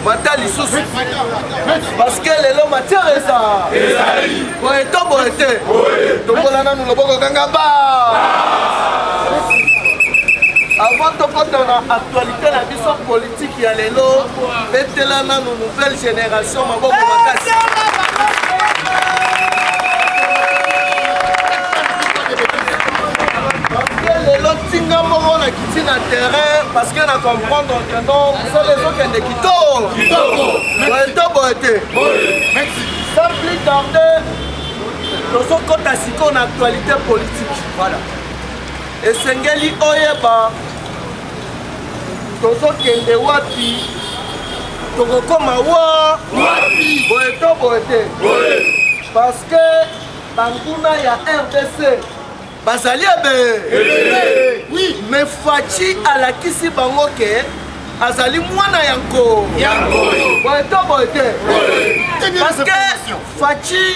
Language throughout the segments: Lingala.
Mata lisusu. Parce que lelo matière eza. Boye to boye te. Tokola nanu loboko kanga ba. Avant de parler de l'actualité, la vision politique, il y a les lots, et là, nos nouvelles générations, ma bonne matas. Les lots, tinga moro na kiti na terrain, parce que na comprendre que non, c'est les autres qui ont des quittos. Boeto boete. Sans plus tarder, nous sommes contre la siko na actualité politique. Voilà. Et Sengeli Oyeba. Tozokende wapi tokokoma wapi boeto boete parce que banguna ya RDC bazali ebe oui mais Fachi alakisi bango ke azali mwana yango boeto boete parce que Fachi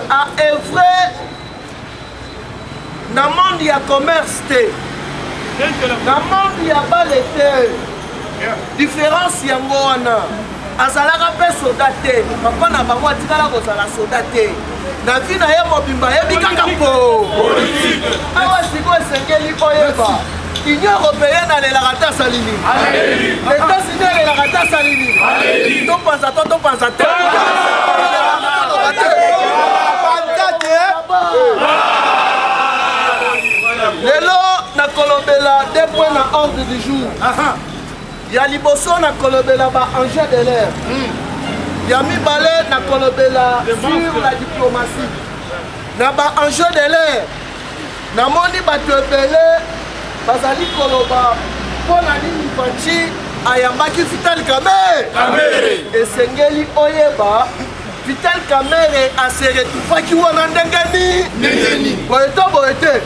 a œuvré na monde ya commerce te na monde ya bale te différence yango wana azalaka mpe soda te papa na bango atikala kozala soda te na vi na ye mobimba yebi kaka po awa siko esengeli oyeba union européenne alelaka te asali nini États-Unis alelaka te asali nini topanza to topanza te lelo na kolobela deux points na ordre du jour. Ya liboso na kolobela ba enjeu de l'air. Ya mibale na kolobela sur la diplomatie. Na ba enjeu de l'air. Na moni bato ebele bazali koloba pona nini Fachi ayambaki Vital Kamerhe. Esengeli oyeba Vital Kamerhe aseretufaki wana ndengeni. Boyeto boyete.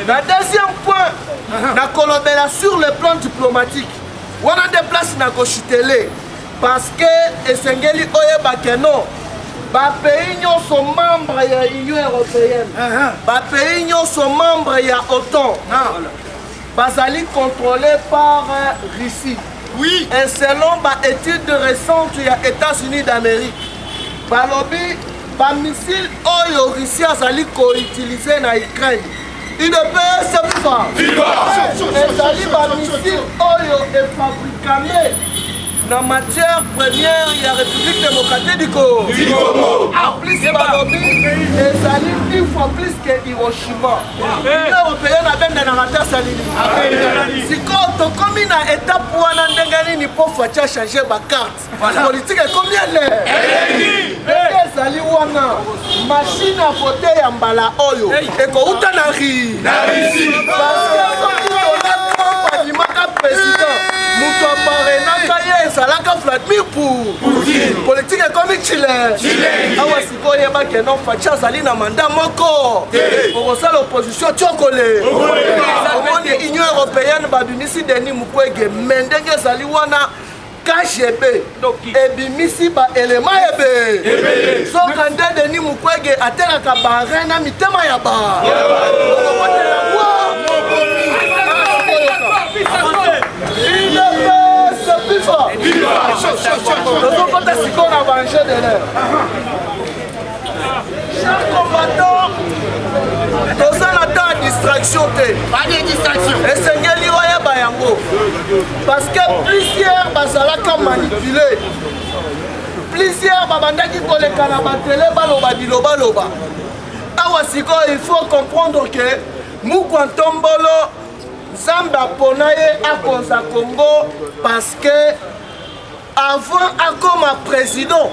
La deuxième point, na kolobela sur le plan diplomatique. Wana de place na kochitele parce que esengeli oyeba ke non. Ba pays nyonso membre ya Union européenne. Ba pays nyonso membre ya OTAN. Bazali contrôlé par Russie. Oui. Et selon ba étude récente ya États-Unis d'Amérique. Balobi ba missile oyo Russie azali ko utiliser na Ukraine. Il ne peut se faire. Et ba missile oyo est fabriqué na matière première ya République démocratique du Congo. En plus, balobi ezali 10 fois plus que Hiroshima. L'Union européenne a bien na matière salini. Si quand on commune na étape wana ndenge nini pour Fachi changer ba carte. Politique est combien l'air? Ezali wana machine à voter ya mbala oyo eko uta na ri. Parce que on a Trump président. Muto aparenaka ye ezalaka Vladimir Poutine. Politique ekomi Chile. Awa siko yeba ke non Fachi azali na mandat moko. Okosala opposition tiokole. Omoni Union européenne babimisi Denis Mukwege mendenge ezali wana KGB ebimisi ba elema ebe. Soka nde Denis Mukwege atelaka bare na mitema ya ba. Nous sommes si on a mangé de l'air. Chers combattants, nous avons distraction. Pas de distraction. Et c'est ce bayango. Parce que plusieurs bazalaka manipulés. Plusieurs babandaki koleka na batele baloba biloba loba. Awa siko il faut comprendre que Mukwantombolo Zamba Ponaye a konza Congo parce que avant comme président,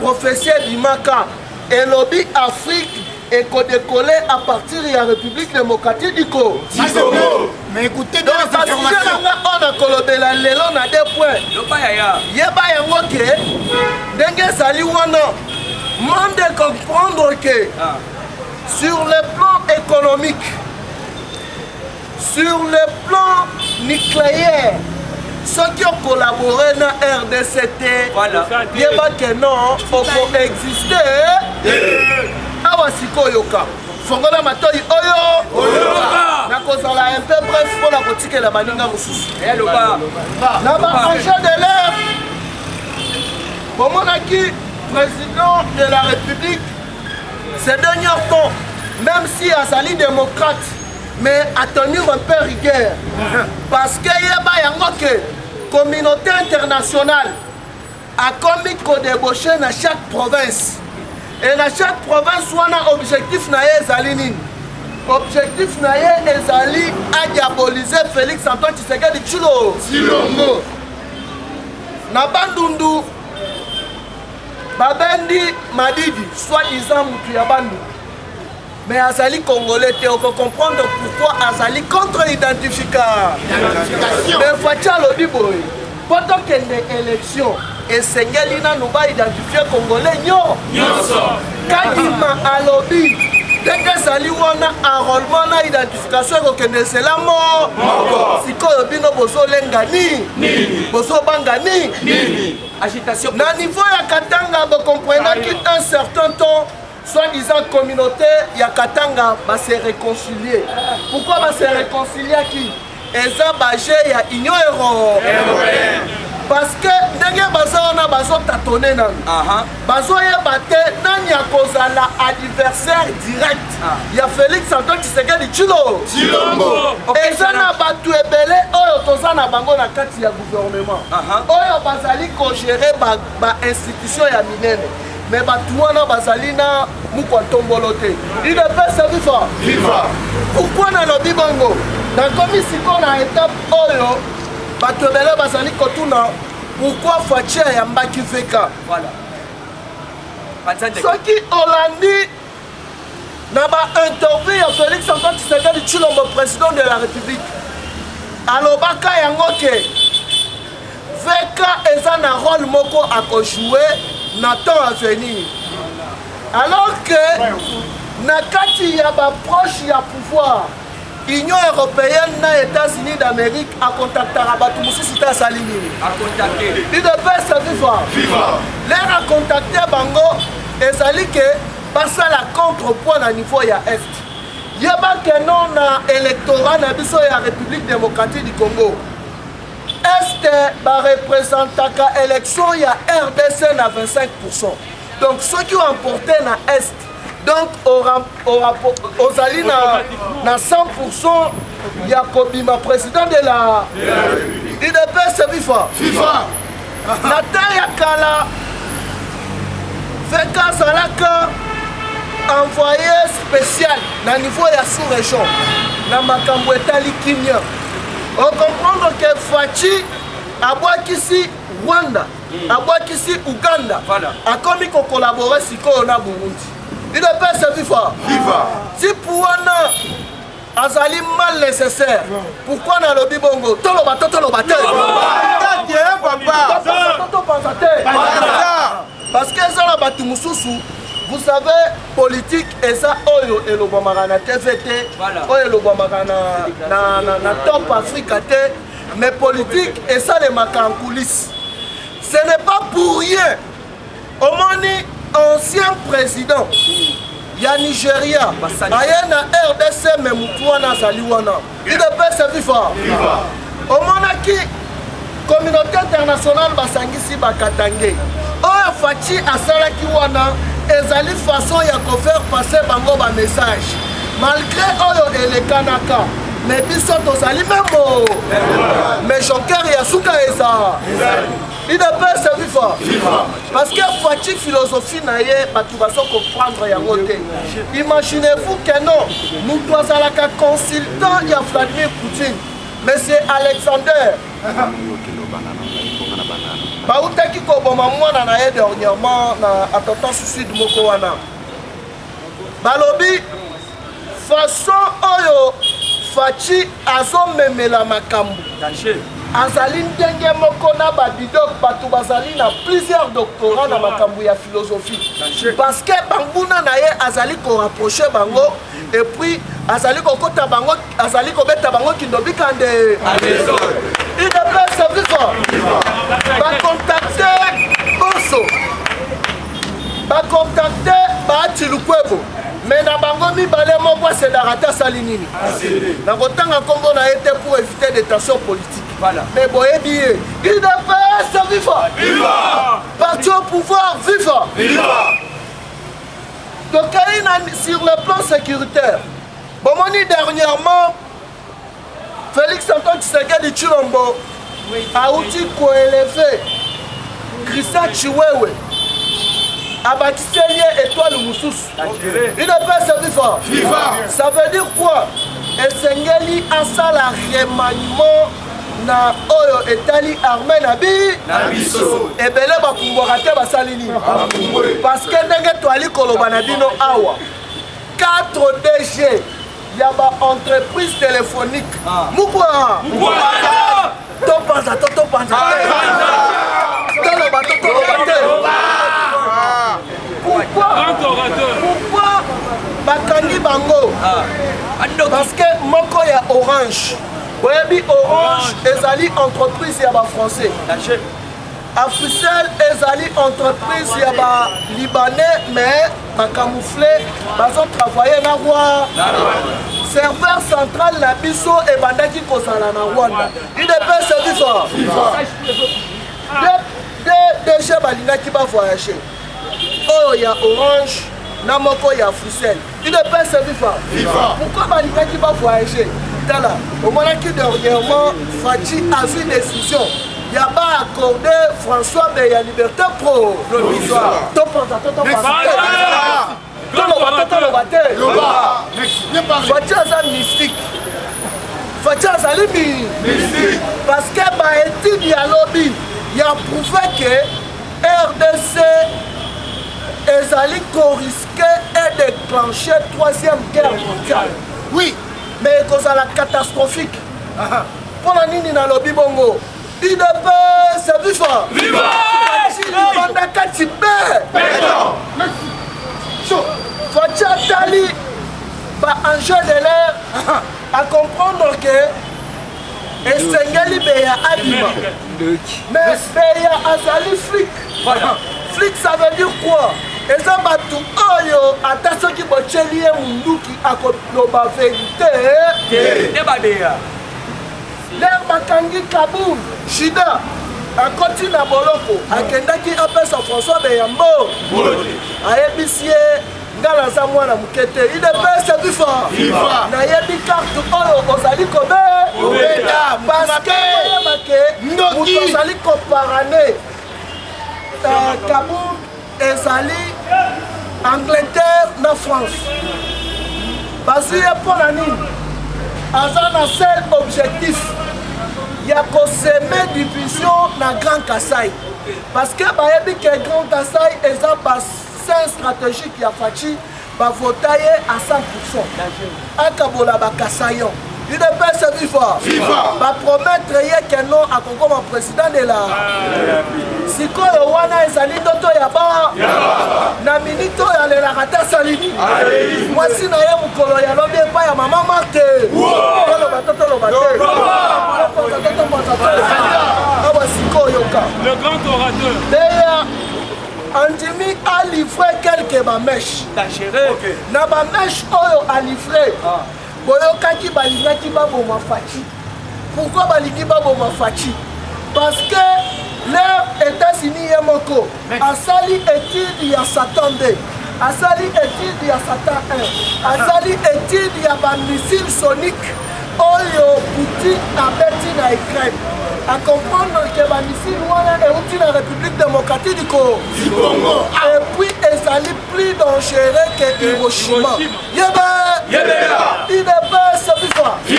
professeur Bimaka et lobby Afrique et qu'on décollé à partir de la République démocratique du Congo. Mais écoutez bien les informations. On a kolobela lelo na deux points. Yeba yango ke denge sali wana mande comprendre que sur le plan économique, sur le plan nucléaire, ceux qui ont collaboré dans RDCT, voilà. Yeba que non, on peut exister. Awa siko yoka. Fongola matoi oyo. Na kozala un peu bref pour la boutique la baninga mususu. Na ba enjeu de l'air. bomonaki président de la République ces derniers temps, même si azali démocrate, mais à tenir un peu rigueur. Parce que yeba yango que communauté internationale a commis qu'on débauché dans chaque province. Et dans chaque province, on a objectif na ezali nini. Objectif na ezali à diaboliser Félix Antoine Tshisekedi Tshilombo. Na Bandundu, Babendi Madidi, soi-disant mutu ya Bandundu. Mais Azali Congolais, on peut comprendre pourquoi Azali contre-identification. Mais Fatia Lodiboy, pendant qu'il y a une élection, et Sengelina nous va identifier Congolais, Kadima Alobi, dès que Azali wana enrôlement na identification, c'est la mort. Si Koyobino Boso Lengani, Boso Bangani, agitation. Na niveau ya Katanga, vous comprenez qu'un certain temps, soi-disant communauté, il y a Katanga va se réconcilier. Pourquoi va se réconcilier qui? Et ça, il y a Union européenne. Parce que dès on a besoin de tâtonner, besoin de la adversaire direct. Il y a Félix Antoine Tshisekedi Tshilombo. Et ça n'a pas tout ébélé, on a bango na kati ya gouvernement. On bazali ko gérer ba institution ya minene. Mais Batouana Bazalina Moukwatombolote. Il ne peut se vivre. Pourquoi dans le Bibango? Dans la commission, on a étape Oyo, Batouebele Bazali Kotuna, pourquoi Fatia Yambaki Feka? Voilà. Ce qui Hollandi n'a pas interview à Félix Antoine Tshisekedi Tshilombo, président de la République. Alors, Baka Yangoke, Feka est un rôle moko à jouer. Nathan à venir. Alors que Nakati y a proche y a pouvoir. Union européenne na États-Unis d'Amérique a contacté Rabatou Moussi Sita Salini. A contacté. Il devait se vivre. L'air a contacté Bango et Sali que passe la contrepoint à niveau ya Est. Il y a pas que non na électorat na biso ya République démocratique du Congo. Est représentant l'élection, il y a RDC à 25%. Donc ceux qui ont emporté dans Est, donc aux alliés à 100%, il y a Kobima, président de la IDPS FIFA. Nataya Kala, Feka Salaka, envoyé spécial dans le niveau de la sous-région, dans Makambo Etali Kimia. On comprend que Fachi a ici Rwanda, a ici Ouganda, a commis qu'on collabore si on a Burundi. Il ne peut se vivre. Si pour un Azali mal nécessaire, pourquoi on a le Bibongo? Parce que ça la batu mususu. Vous savez, politique et ça, Oyo et le Bomarana TVT, Oyo et le Bomarana na Top Africa, mais politique et ça les marquent en coulisses. Ce n'est pas pour rien. Au moins, ancien président, il y a Nigeria, il y a RDC, mais Moutouana, Zaliwana. Il ne peut se vivre. Au moins, qui communauté internationale, Basangisi, Bakatangé. Oyo Fachi, Asalaki Wana. Ezali façon ya ko faire passer bango ba message malgré oyo elekanaka mais biso tozali même mais Jonker ya suka eza il ne peut se vivre parce que Fachi philosophie na ye batu baso comprendre yango te. Imaginez-vous que non nous dois ala ka consultant ya Vladimir Poutine mais c'est Alexander bautaki koboma mwana na ye dernièrement na attentat suicide moko wana balobi façon oyo Fachi azomemela makambo azali ndenge moko na babidok bato bazali na plusieurs doctorats na makambo ya philosophie parce que banguna na ye azali korapproche bango et puis azali kokota bango azali kobeta bango kindobi kande il ne peut se vivre bacontacter Boso bacontacter Baati Lukwebo mais na bango mibale moko c'est d'arata salinini na kotanga kombo na été pour éviter des tensions politiques mais boyebi il ne peut se vivre parti au pouvoir vivre. Donc, sur le plan sécuritaire, bon, dernièrement, Félix Antoine Tshisekedi Tshilombo a outil coélevé Christian Chiwewe a bâtissé étoile Moussous. Il ne peut se vivre. Ça veut dire quoi? Et Sengeli a ça la remaniement na oyo etali armée na biso ebele bakumbwaka te basali nini parce que ndenge toali koloba na bino awa 4 DG ya baentreprise téléphonique mukwa topanza topanza toloba te pourquoi bakangi bango parce que moko ya Orange Oyebi Orange ezali entreprise ya ba français. Africell ezali entreprise ya ba libanais mais ba camouflé bazo travailler na roi. Serveur central na biso e bandaki kozala na Rwanda. Il ne peut se vivre. Déjà balingaki ba voyager. Oh ya Orange na moko ya Africell. Il ne peut se vivre. Pourquoi balingaki ba voyager? Là, au moment qui dernièrement, Fachi a vu une décision. Il n'y a pas accordé François mais il y a liberté provisoire. Fachi a mystique. Fachi a mystique. Parce que l'étude de lobby, il a prouvé que RDC est risqué et déclencher 3e guerre mondiale. Oui. Mais cause à la catastrophique. Pour la nini na lobby bongo. Il ne peut se vivre. Viva! Fatia Tali, enjeu de l'air, à comprendre que Esengeli Beya Adima. Mais Beya Azali flic. Flic ça veut dire quoi? Et ça va tout oyo attention qui va chélier munduki akoloba vérité l'air makangi Kaboul Shida a continué à boloko akendaki apesa François Beyambo ayebisie ngala za mwana mukete il est se vivre na yebi carte oyo ozali kobe parce que mutu ozali koparane Kaboul ezali Angleterre na France basi pour la nini aza na seul objectif ya kosemer division na Grand Kassai parce que bayebi que Grand Kassai eza bassin stratégique ya Fachi bavota ye à 100% akabola bakassayon. Il ne peut se vivre. Va promettre que non à comme président de la. Si le wana ezali ndoto ya ba na minito ya le la rata salini. Moi si na ye mukolo ya lobi pa ya mama Marthe. Tolo batolo batelo. Awa siko yoka. Le grand orateur. D'ailleurs Andimi a livré quelques mèches. Na ba mèche oyo a livré. Boyokaki balingaki baboma Fachi. Pourquoi balingaki baboma Fachi? Parce que les États-Unis et Moko asali étude ya Satan 2, asali étude ya Satan 1, asali étude ya ba missile sonique oyo Poutine abeti na Ukraine. À comprendre que ba missile wana est la République démocratique du Congo. Et puis ezali plus dangereux que Hiroshima. Il ne peut se vivre. Si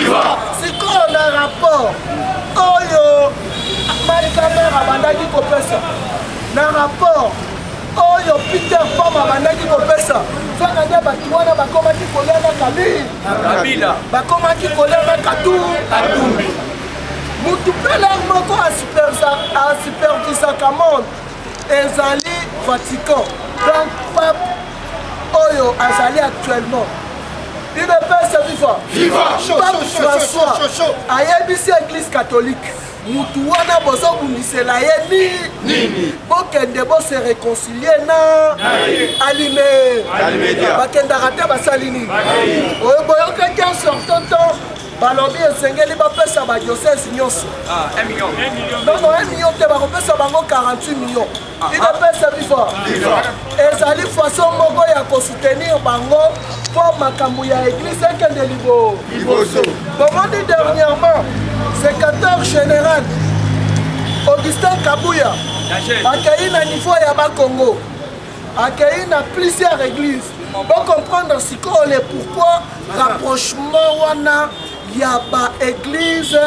on a un rapport, Oyo, Marie-Camer abandaki kopesa. Na rapport, Oyo, Peter Pam abandaki kopesa. Soit on a batouana, bakomaki kolia na Kabila. Bakomaki kolia na Katumbi. Moutupela moko a supervisaka monde. Ezali Vatican. Donc, Pape Oyo azali actuellement. Il ne peut se vivre. Pape François ayebisi église catholique. Mutu wana bozo bunisela ye nini bokende bo se réconcilier na alime bakendaka te basali nini oyo boyokaki en sortant temps balobi esengeli bapesa badiocèse nyonso non 1 million te bakopesa bango 48 millions. Il appelle ça FIFA. Et ça dit façon moko ya ko soutenir bango pour makambo ya église ekende liboso. Comment dit dernièrement, secrétaire général Augustin Kabouya accueilli na niveau ya ba Congo, accueilli na plusieurs églises. Pour comprendre ce qu'on est pourquoi rapprochement wana ya ba église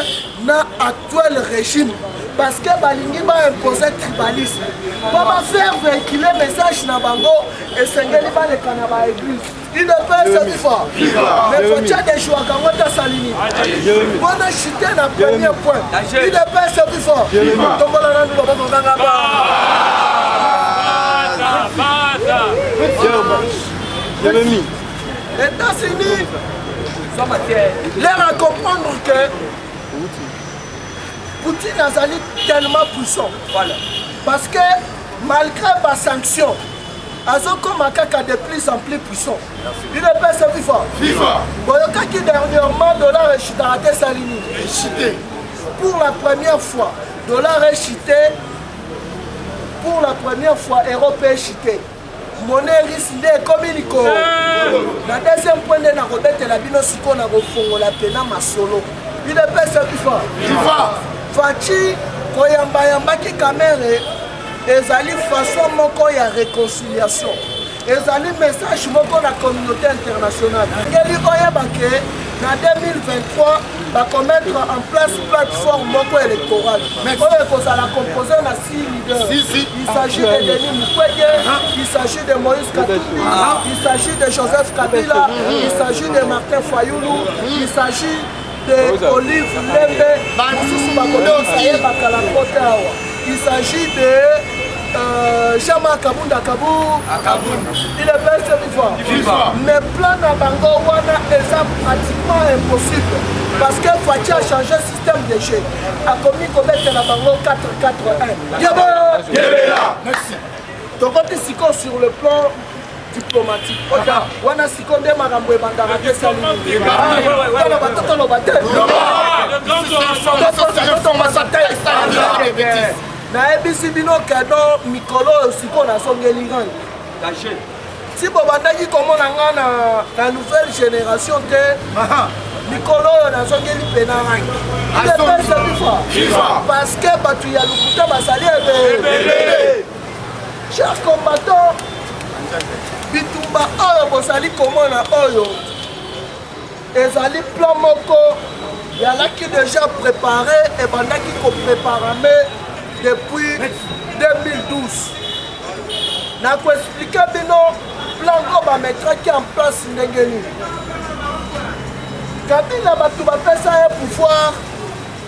na actuel régime. Parce que balingi ba imposer tribalisme. Pour ba faire véhiculer message na bango et sengeli ba le kana ba église. Il ne peut se vivre. Mais faut dire des choix quand on t'a salini. On a chuté dans le premier point. Il ne peut se vivre. Donc on a rendu le bon États-Unis, l'air à comprendre que Poutine a été tellement puissant. Voilà. Parce que malgré les sanctions, Azoko Makaka de plus en plus puissant. Il ne peut se vivre. Voilà qui dernièrement dollar est chuté Salini. Pour la première fois, dollar est chuté. Pour la première fois, euro est chuté. Monnaie risque comme il est. La deuxième point de la rebête la bino siko na refongo la pena masolo. Il ne peut se vivre. Fachi koyamba yamba ki kamere. Ezali façon moko ya réconciliation. Ezali message moko na communauté internationale. Ngeli oyeba ke na 2023 va mettre en place plateforme moko électorale. Mais il faut la composer na 6 leaders. Il s'agit de Denis Mukwege, il s'agit de Moïse Katumbi, il s'agit de Joseph Kabila, il s'agit de Martin Fayoulou, il s'agit de Olive Lembe, il s'agit de Chama Kabunda Kabou. Il est bien vivant. Mais plan à Bango Wana est pratiquement impossible. Parce que Fachi a changé le système de jeu. A commis commettre la Bango 4-4-1. Merci. Donc on est sur le plan diplomatique. On a Sikonde Maramboué Bandarate Salini. Na ebisi bino kado mikolo siko na songeli ngani. Si bobandaki komona nga na nouvelle génération te mikolo na songeli pena ngani. Il est pas ça parce que batu ya lukuta basali ebele. Chers combattants, bitumba oyo bosali komona oyo ezali plan moko yalaki déjà préparé et bandaki ko préparer depuis 2012. Je vais expliquer le plan qu'on mettre en place. Kabila va faire un pouvoir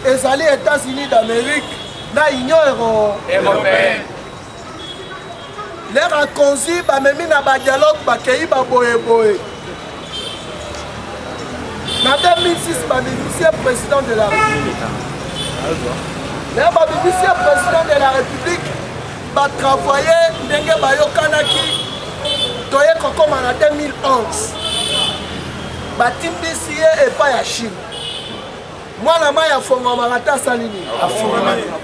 et les États-Unis d'Amérique, l'Union européenne. L'air a conçu un dialogue qui est boé. En 2006, je suis président de la République. Le président de la République va travailler Ndenge Bayokanaki comme en 2011. Batimbisi et pas ya Chine. Moi, la main a fondé Marata Salini.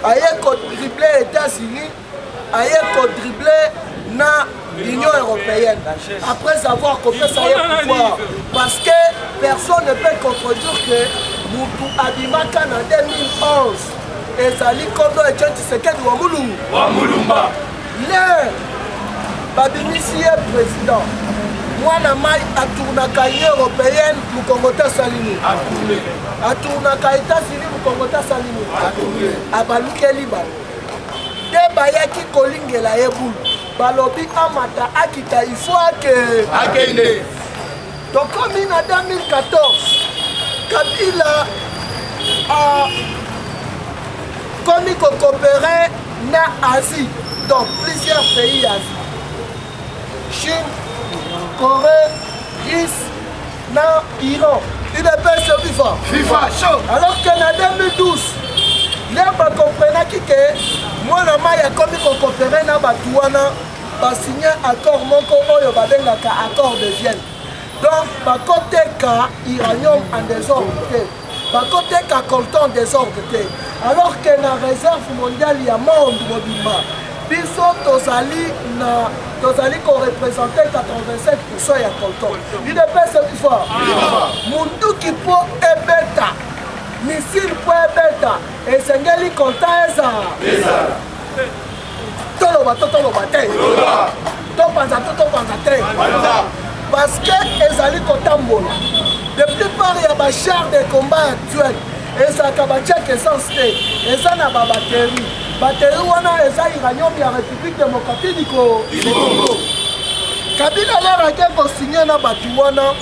Aïe dribbler les États-Unis, aïe dribbler na l'Union européenne. Après avoir coupé ça pouvoir. Parce que personne ne peut contredire que Moutou Abimaka en 2011. Ezali Kondo et Tshisekedi Wamulumba. L'air babimisi est président. Moi, na mai a tourné l'Union européenne pour Congota Salini. A tourné les États-Unis pour Congota Salini. A baluke liba. De bayaki kolingela ebulu. Balobi amata akita il faut que akende. Donc comme en 2014, Kabila a comme il coopérait en Asie, dans plusieurs pays d'Asie. Chine, Corée, Russie, Iran. Il est bien vivant. Alors qu'en 2012, les gens comprennent que moi, il y a comme il coopérait dans Batouana, il signé un accord accord de Vienne. Donc, côté cas, iranium en désordre. Côté cas, coltan en désordre. alors que na réserve mondiale ya monde mobimba biso tozali koreprésente 85% ya colton idepese bifa munduki mpo ebeta misile mpo ebeta esengeli colton ezala toloba te topanza te parce que ezali kotambola de plupart ya bachar de combat actuel ezalaka batiaka essence te eza na babateri bateri wana eza uranium ya république démocratique du Congo kabila lera ake kosigne na bato wana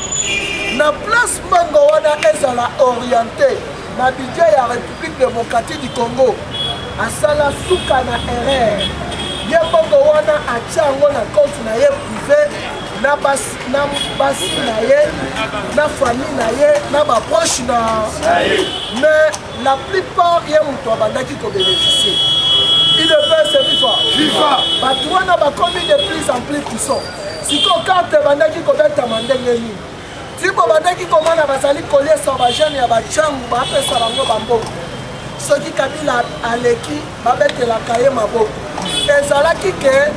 na place mbango wana ezala orienté na budget ya république démocratique du Congo asala suka na erreur ye mbango wana atia yango na compte na ye privé na basi na ye na famille na ye na baproche na mais la plupart ye moto abandaki kobénéficie il devait se vivre bato wana bakomi de plus en plus puissant siko karte bandaki kobetama ndenge nini tipo bandaki komona bazali koliesa bajeune ya bachangu bapesa bango bamboko soki kabila aleki babetelaka ye maboko ezalaki ke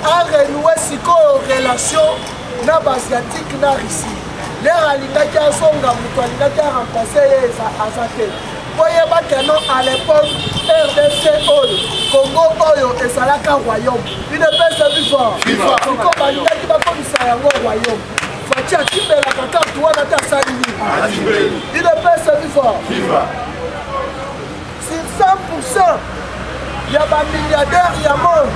arenoue sikoyo relation na baasiatique na Russie lere alingaki azonga moto alingaki aremplace ye aza te po yebake no à l'époque RDC oyo Congo oyo ezalaka royaume idepese bifa siko balingaki bakomisa yango royaume faci akimbelaka karte wana te asali nini idepese bifa sur 100% ya bamilliardaire ya monde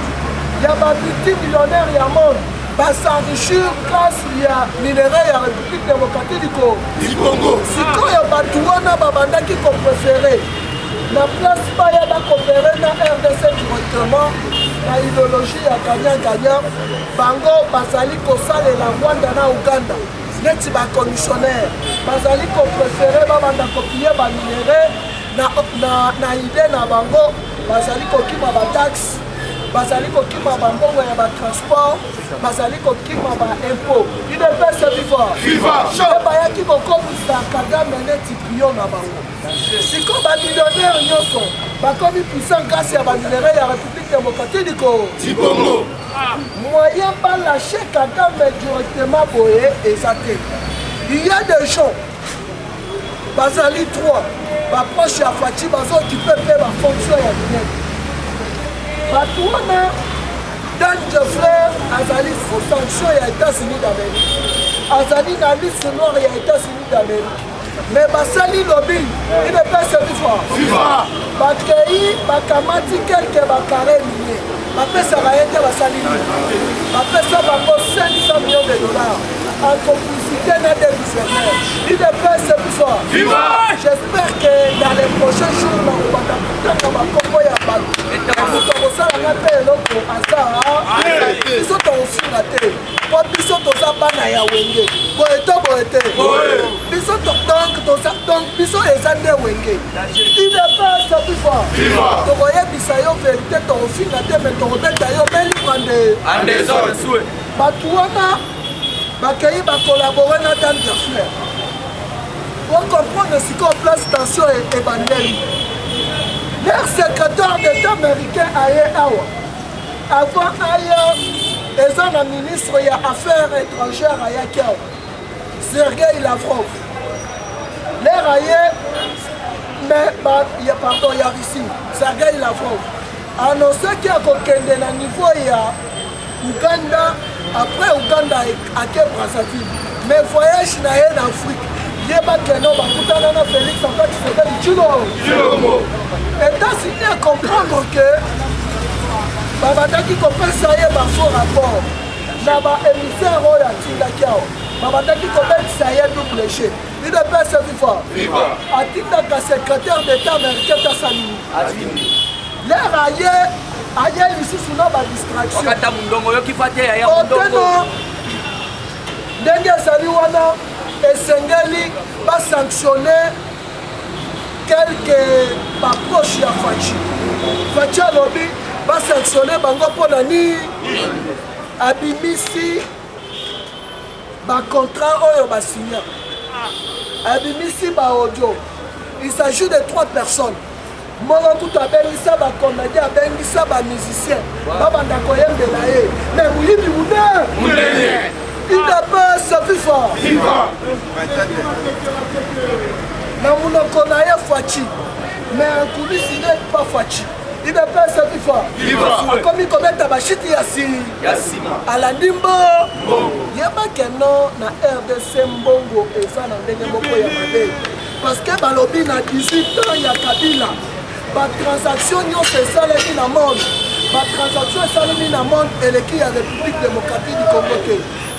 ya bamultimillionnaire ya monde basenrichir grâce ya minéraux ya république démocratique du Congo sikoyo bato wana babandaki kopréféré na place baya bakopere na RDC directement na idéologie ya gagnant bango bazali kosalela Rwanda na Uganda neti baconditionnaire bazali kopréféré babanda kopie baminéraux na idée na bango bazali kokima bataxe bazali kokima bambongo ya batransport bazali kokima baimpôt idepese viva bayaki kokomisa Kagame neti pio na bango siko bamillionnaire nyonso bakomi puissant grâce ya baminéraux ya république démocratique du Congo moyen balache Kagame directement boye eza te il y a des gens bazali 3 baproche ya Faci bazokipe mpe bafonction ya minene bato wana Dan Jeffler azali sous sanction ya États-Unis d'Amérique azali na liste noire ya États-Unis d'Amérique mais basali lobby il ne peut se vivre bakei bakamati quelque bakare minier bapesaka ye te basali nini bapesa bango 500 millions de dollars en complicité na des visionnaires il ne peut se vivre j'espère que dans les prochains jours na kobanda kutanga bakombo ya bato moto akosalanga mpe eloko aza biso tokofinga te po biso toza bana ya wenge boye to boye te biso donc biso eza nde wenge il ne peut se vivre tokoyebisa yo vérité tokofinga te me tokobeta yo me libre ande bato wana bakei bakolabore na Dan Jeffler pour comprendre sikoyo place tension ebandeli leur secrétaire d'état américain aye awa avant aye eza na ministre ya affaires étrangères ayaki awa Sergei Lavrov leur aye mais pardon ya Russie Sergei Lavrov annonceki akokende na niveau ya Uganda après Uganda ake Brazzaville mais voyage na ye na Afrique yebakeno bakutana na Félix Antoine Tshisekedi Tshilombo États-Unis à comprendre que babandaki kopesa ye bafaux rapport na baémissaire oyo atindaki awa babandaki kobetisa ye double G il ne peut se vivre atindaka secrétaire d'état américain tasalini l'air aye lisusu na badistraction ndenge ezali wana esengeli basanctionne quelque baproche ya Faci alobi basanctionne bango mpona nini abimisi bacontrat oyo basigna abimisi baaudio il s'agit de 3 personnes moko kutu abengisa bacomédien abengisa bamusicien babanda koyembela ye mais moyibi munene idapesa fifa na monoko na ye faci mais akulisi ne pas faci idapesa fifa akomi kobeta bashiti ya sima alandi mbo yebakeno na RDC mbongo eza na ndenge moko ya mabe parce que balobi na 18 ans ya Kabila batransaction nyonso esalemi na monde batransaction esalemi na monde eleki ya République démocratique du Congo te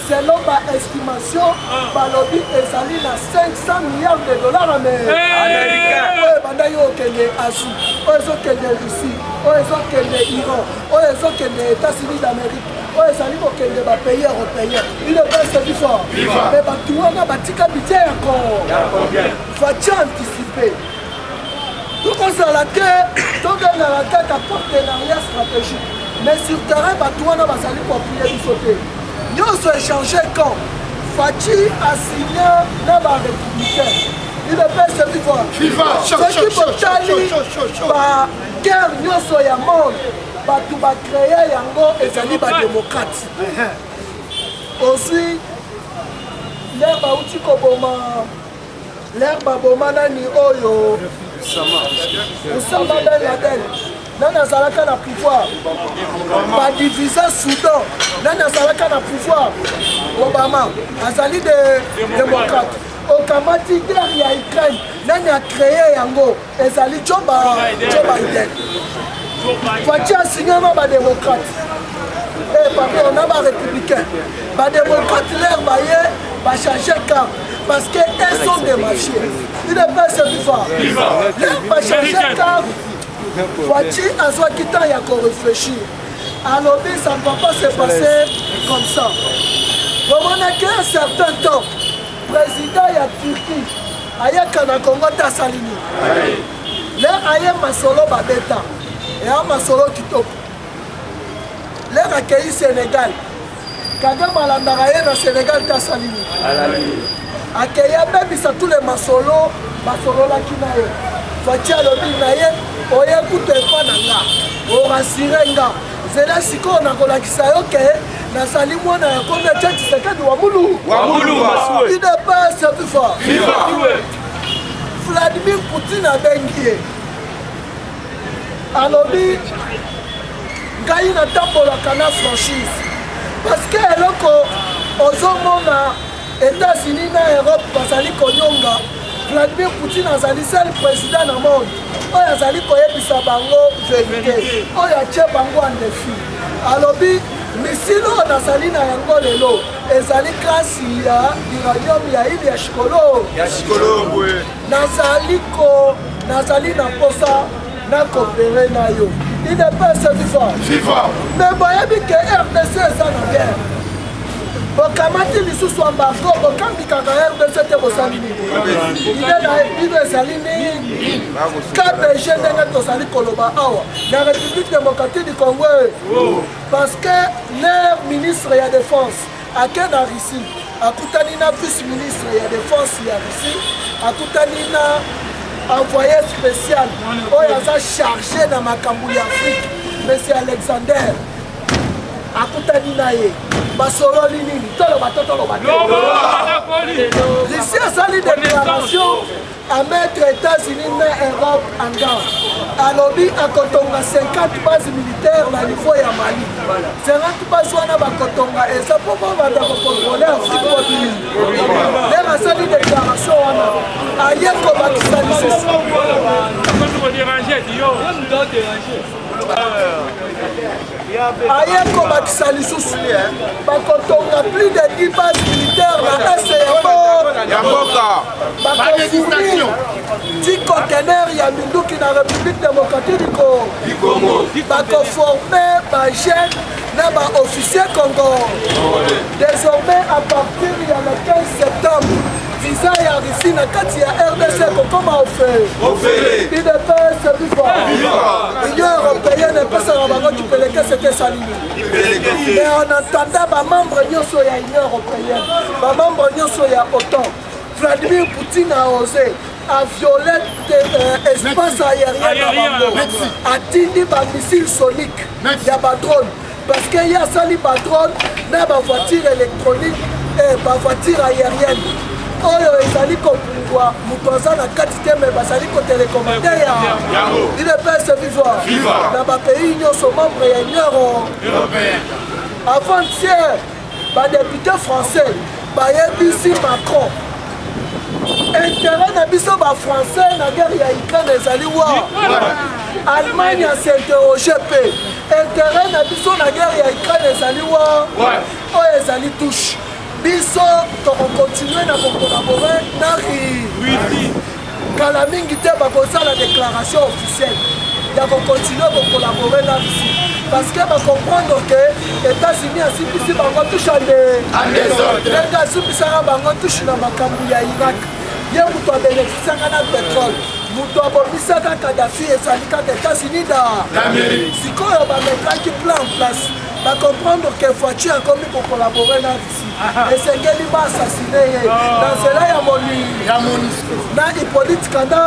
selon baestimation balobi ezali na 500 milliards de dollars américains oyo banda yo okende Asie oyo ezokende Russie oyo ezokende Iran oyo ezokende États-Unis d'Amérique oyo ezali kokende bapays européens ile pese bifort me bato wana batika budget ya faci anticipe tokozala te togengala kaka partenariat stratégique mais sur terrain bato wana bazali koplie biso te nyonso échange quand faci asigné na barépublicain ile pese bifort soki botali baguerre nyonso ya monde bato bacreye yango ezali badémocrate ozwi lere bauti koboma lere baboma nani oyo Osama Ben Laden nani azalaka na pouvoir badivise Soudan nani azalaka na pouvoir Obama azali de démocrate okamati guerre ya Ukraine nani acreye yango ezali Joe Biden Faci asignement badémocrate papi on a barépublicain badémocrate l'air baye bachange car parce que elles sont des machines il n'est pas servivoir l'air bachange car Faci azwaki temps ya koréfléchir alobi ça ne va pas se passer comme ça bomonaki un certain temps président ya Turquie ayaka na Congo te asalini l'air aye masolo babeta eya masolo kitoko lere akei Sénégal Kagame alandaka ye na Sénégal te asalini akei abebisa tous les masolo basololaki na ye Faci alobi na ye oye kutu epa na nga orasire nga zela sikoyo nakolakisa yo ke nazali mwana ya Kongo etia Tshisekedi wa mulu idepese fifa Vladimir Poutine abengi ye alobi ngai natambolaka na franchise parce que eloko ozomona États-Unis na Europe bazali konyonga Vladimir Poutine azali seul président na monde oyo azali koyebisa bango vérité oyo atie bango en défi alobi misile oyo nazali na yango lelo ezali klasi ya uranium ya ile ya shikolo nazali na posa na kopere na yo idepese fifa me boyebi ke RDC eza na guerre bokamati lisusu embargo bokambikaka RDC te bosali nini ide na bino ezali nini KBG ndenge tozali koloba awa na République démocratique du Congo parce que le ministre ya défense ake na Russie akutani na vice ministre ya défense ya Russie akutani na envoyé spécial oyo aza chargé na makambo ya Afrique monsieur Alexander akutani na ye basololi nini toloba Russie asali déclaration à mettre États-Unis na Europe en garde alobi akotonga 50 bases militaires na niveau ya Mali 50 bases wana bakotonga eza po bavanda kokontrole Afrique mobile ndenge asali déclaration wana aye kobakisa lisusu aye kobakisa lisusu bakotonga plus de 10 bases militaires na este ya mboka bakofournir 10 conteneurs ya minduki na République démocratique du Congo bakoforme bagene na baofficier congolais désormais à partir ya le 15 septembre visa ya Russie na kati ya RDC kokoma ofele idepese bifa Union européenne epesaka bango kipeleke sete salini mais en attendant bamembre nyonso ya Union européenne bamembre nyonso ya OTAN Vladimir Poutine a osé a violé espace aérien na bango atindi bamissile sonique ya badrone parce que ye asali badrone na bavoiture électronique bavoiture aérienne oyo ezali kopumbwa moto aza na kati te me bazali kotelekomande ya idps vivre na bapays nyonso membre ya union avant-hier badepute français bayebisi Macron intérêt na biso bafrançais na guerre ya Ukraine ezali wa Allemagne asinterroge mpe intérêt na biso na guerre ya Ukraine ezali wa oyo ezali touche biso tokokontinue na kokolabore na kala mingi te bakosala déclaration officielle ya kokontinue kokolabore na Russie parce que bacomprendre que États-Unis asipisi bango touche ndenge asipisaka bango touche na makambo ya Irak ye moto abénéficiaka na pétrole moto abomisaka Kadhafi ezali kaka États-Unis sikoyo bametaki plan en place bacomprendre que voiture akomi kokolabore na Russie esengeli baassassine ye na nzela ya MONUSCO na Hippolyte Kanda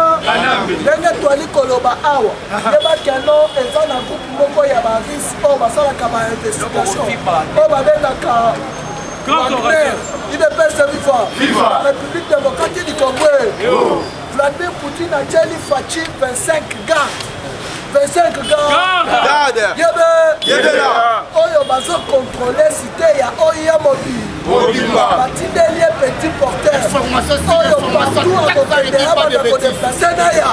ndenge twali koloba awa yebakeno eza na groupe moko ya barise oyo basalaka bainvestigation oyo babengaka Wagner IDPS Viva République démocratique du Congo Vladimir Poutine atieli Fachi 25 gars 25 gars yebe oyo bazokontrole cité ya oya mobile batindeli ye petit porteur oyo partout akokendela bana kodeplace na ya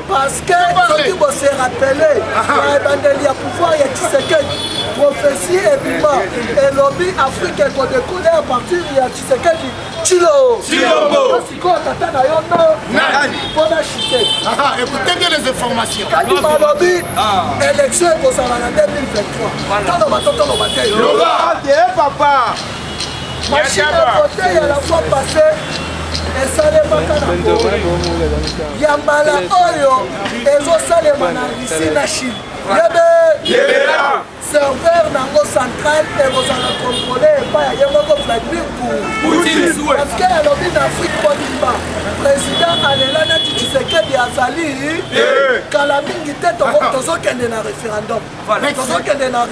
parce que soki bose rappele baebandeli ya pouvoir ya Tshisekedi prophétie ebima elobi Afrique ekodekole à partir ya Tshisekedi sikoyo tata na yo no mpona chite écoutez bien les informations balobi élection ekozala na 2023 toloba te papa machine à voter ya la fois passée esalemaka na Congo ya mbala oyo ezosalema na Russie na Chine yebe serveur nango central ekozala contrôlé epai ya ye moko Vladimir Poutine parce que alobi na Afrique mobimba président alela neti Tshisekedi azali kala mingi te tozokende na référendum tozokende na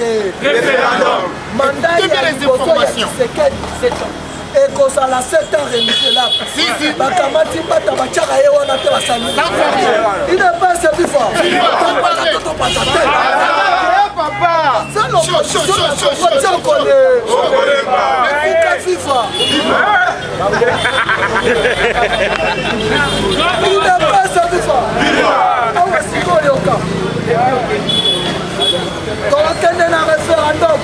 mandat ya liboso ya Tshisekedi 7 ans ekozala 7 ans renouvelable bakamati mbata batiaka ye wana te basali idepese bifa totopaza te papa ça l'opposition na Congo tiakole efika fifa idepese bifa awa sikoyoka tokokende na référendum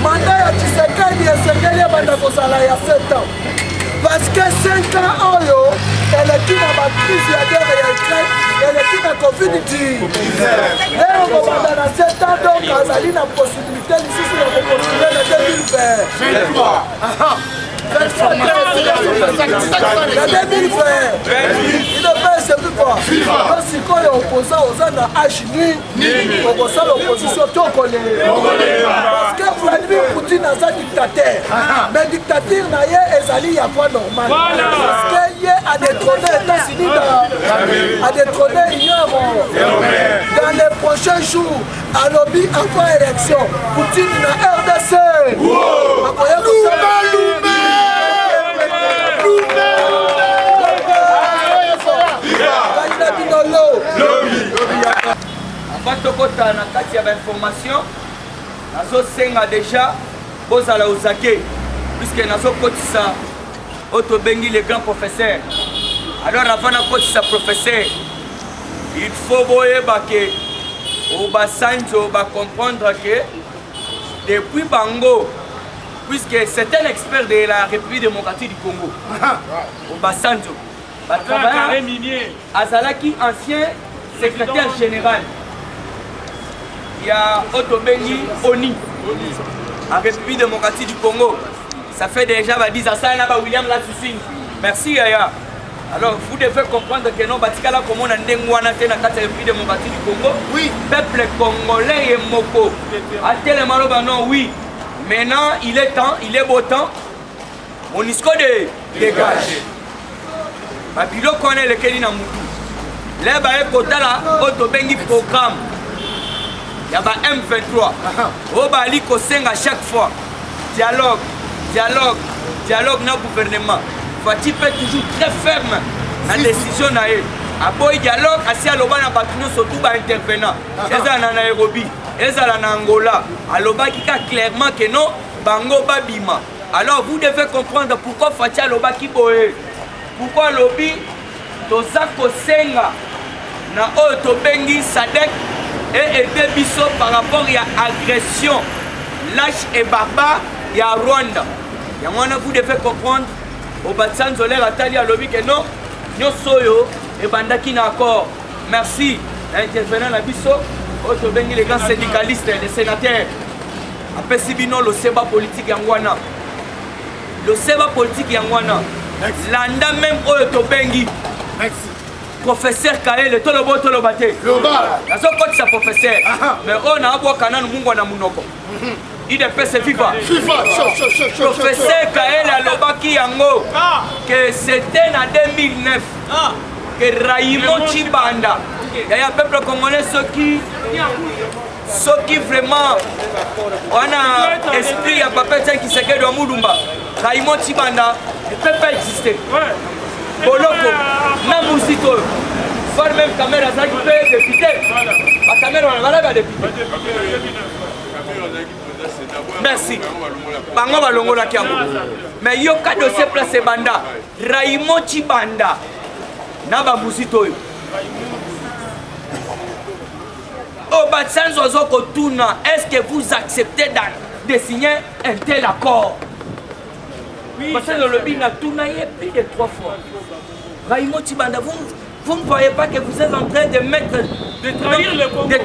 mandat ya Tshisekedi esengeli ebanda kozala ya 7 ans parce que 5 ans oyo eleki na bakrise ya guerre ya Ukraine eleki na covid-19 leo kobanda na 7 ans donc azali na possibilité lisusu ya kopostule na 2020 sikoyo oposa oza na age nini okosala opposition tokole parce que Vladimir Poutine aza dictateur mais dictature na ye ezali ya voie normale parce que ye adétrôné États-Unis adétrôné Union dans les prochains jours alobi avant élection Poutine na RDC akoya kosala avant tokota na kati ya bainformation nazosenga deja bozala ozake puisque nazokotisa oyo tobengi le grand professeur alors avant nakotisa professeur il faut boyeba ke obasanjo bacomprendre que depuis bango puisque c'est un expert de la République démocratique du Congo obasanjo azalaki ancien secrétaire général il y a Otobengi Oni en République démocratique du Congo. Ça fait déjà 10 ans ça William Latsusing. Merci Yaya. Alors vous devez comprendre que non batikala comme on a ndengwana te na kati ya République démocratique du Congo. Oui, peuple congolais et moko. A tellement non oui. Maintenant, il est temps, il est beau temps. MONUSCO de dégage. babiloko wana elekeli na mutu le baye kotala oyo tobengi programme ya ba M23 oyo bali kosenga chaque fois dialogue na gouvernement Fati peut toujours très ferme na décision na ye aboyi dialogue asi aloba na bato nyonso tu baintervenant ezala na Nairobi ezala na Angola alobaki ka clairement que non bango babima. Alors vous devez comprendre pourquoi Fati alobaki boye, pourquoi lobi toza kosenga na oyo tobengi SADC et aider biso par rapport ya agression lâche et barbare ya Rwanda. Yamwana vous devez comprendre au Batsan Zolaire atali alobi que non nyonso yo e bandaki na accord. Merci intervenant na biso oyo tobengi les grands syndicalistes les sénateurs apesi bino lo seba politique yangwana. Le seba politique yangwana landa même oyo tobengi professeur Kaele tolobo tolobate nazo koti sa professeur mais on a abo kananu mungu na munoko IDPS viva professeur Kaele alobaki yango que c'était en 2009 que Raymond Chibanda y'a peuple congolais ceux qui vraiment on a esprit à papa qui se quede au Mulumba Raymond Chibanda ne peut pas exister. Boloko, Namusito, faire même caméra ça qui peut député. La caméra on va député. Merci. Bango balongo la kiambo. Mais yo ka dossier place banda. Raymond Chibanda. Naba Musito. Oh Batsan Zozo Kotuna, est-ce que vous acceptez de signer un tel accord? Parce que le lobby n'a tourné plus de 3 fois. Raymond Chibanda, vous ne voyez pas que vous êtes en train de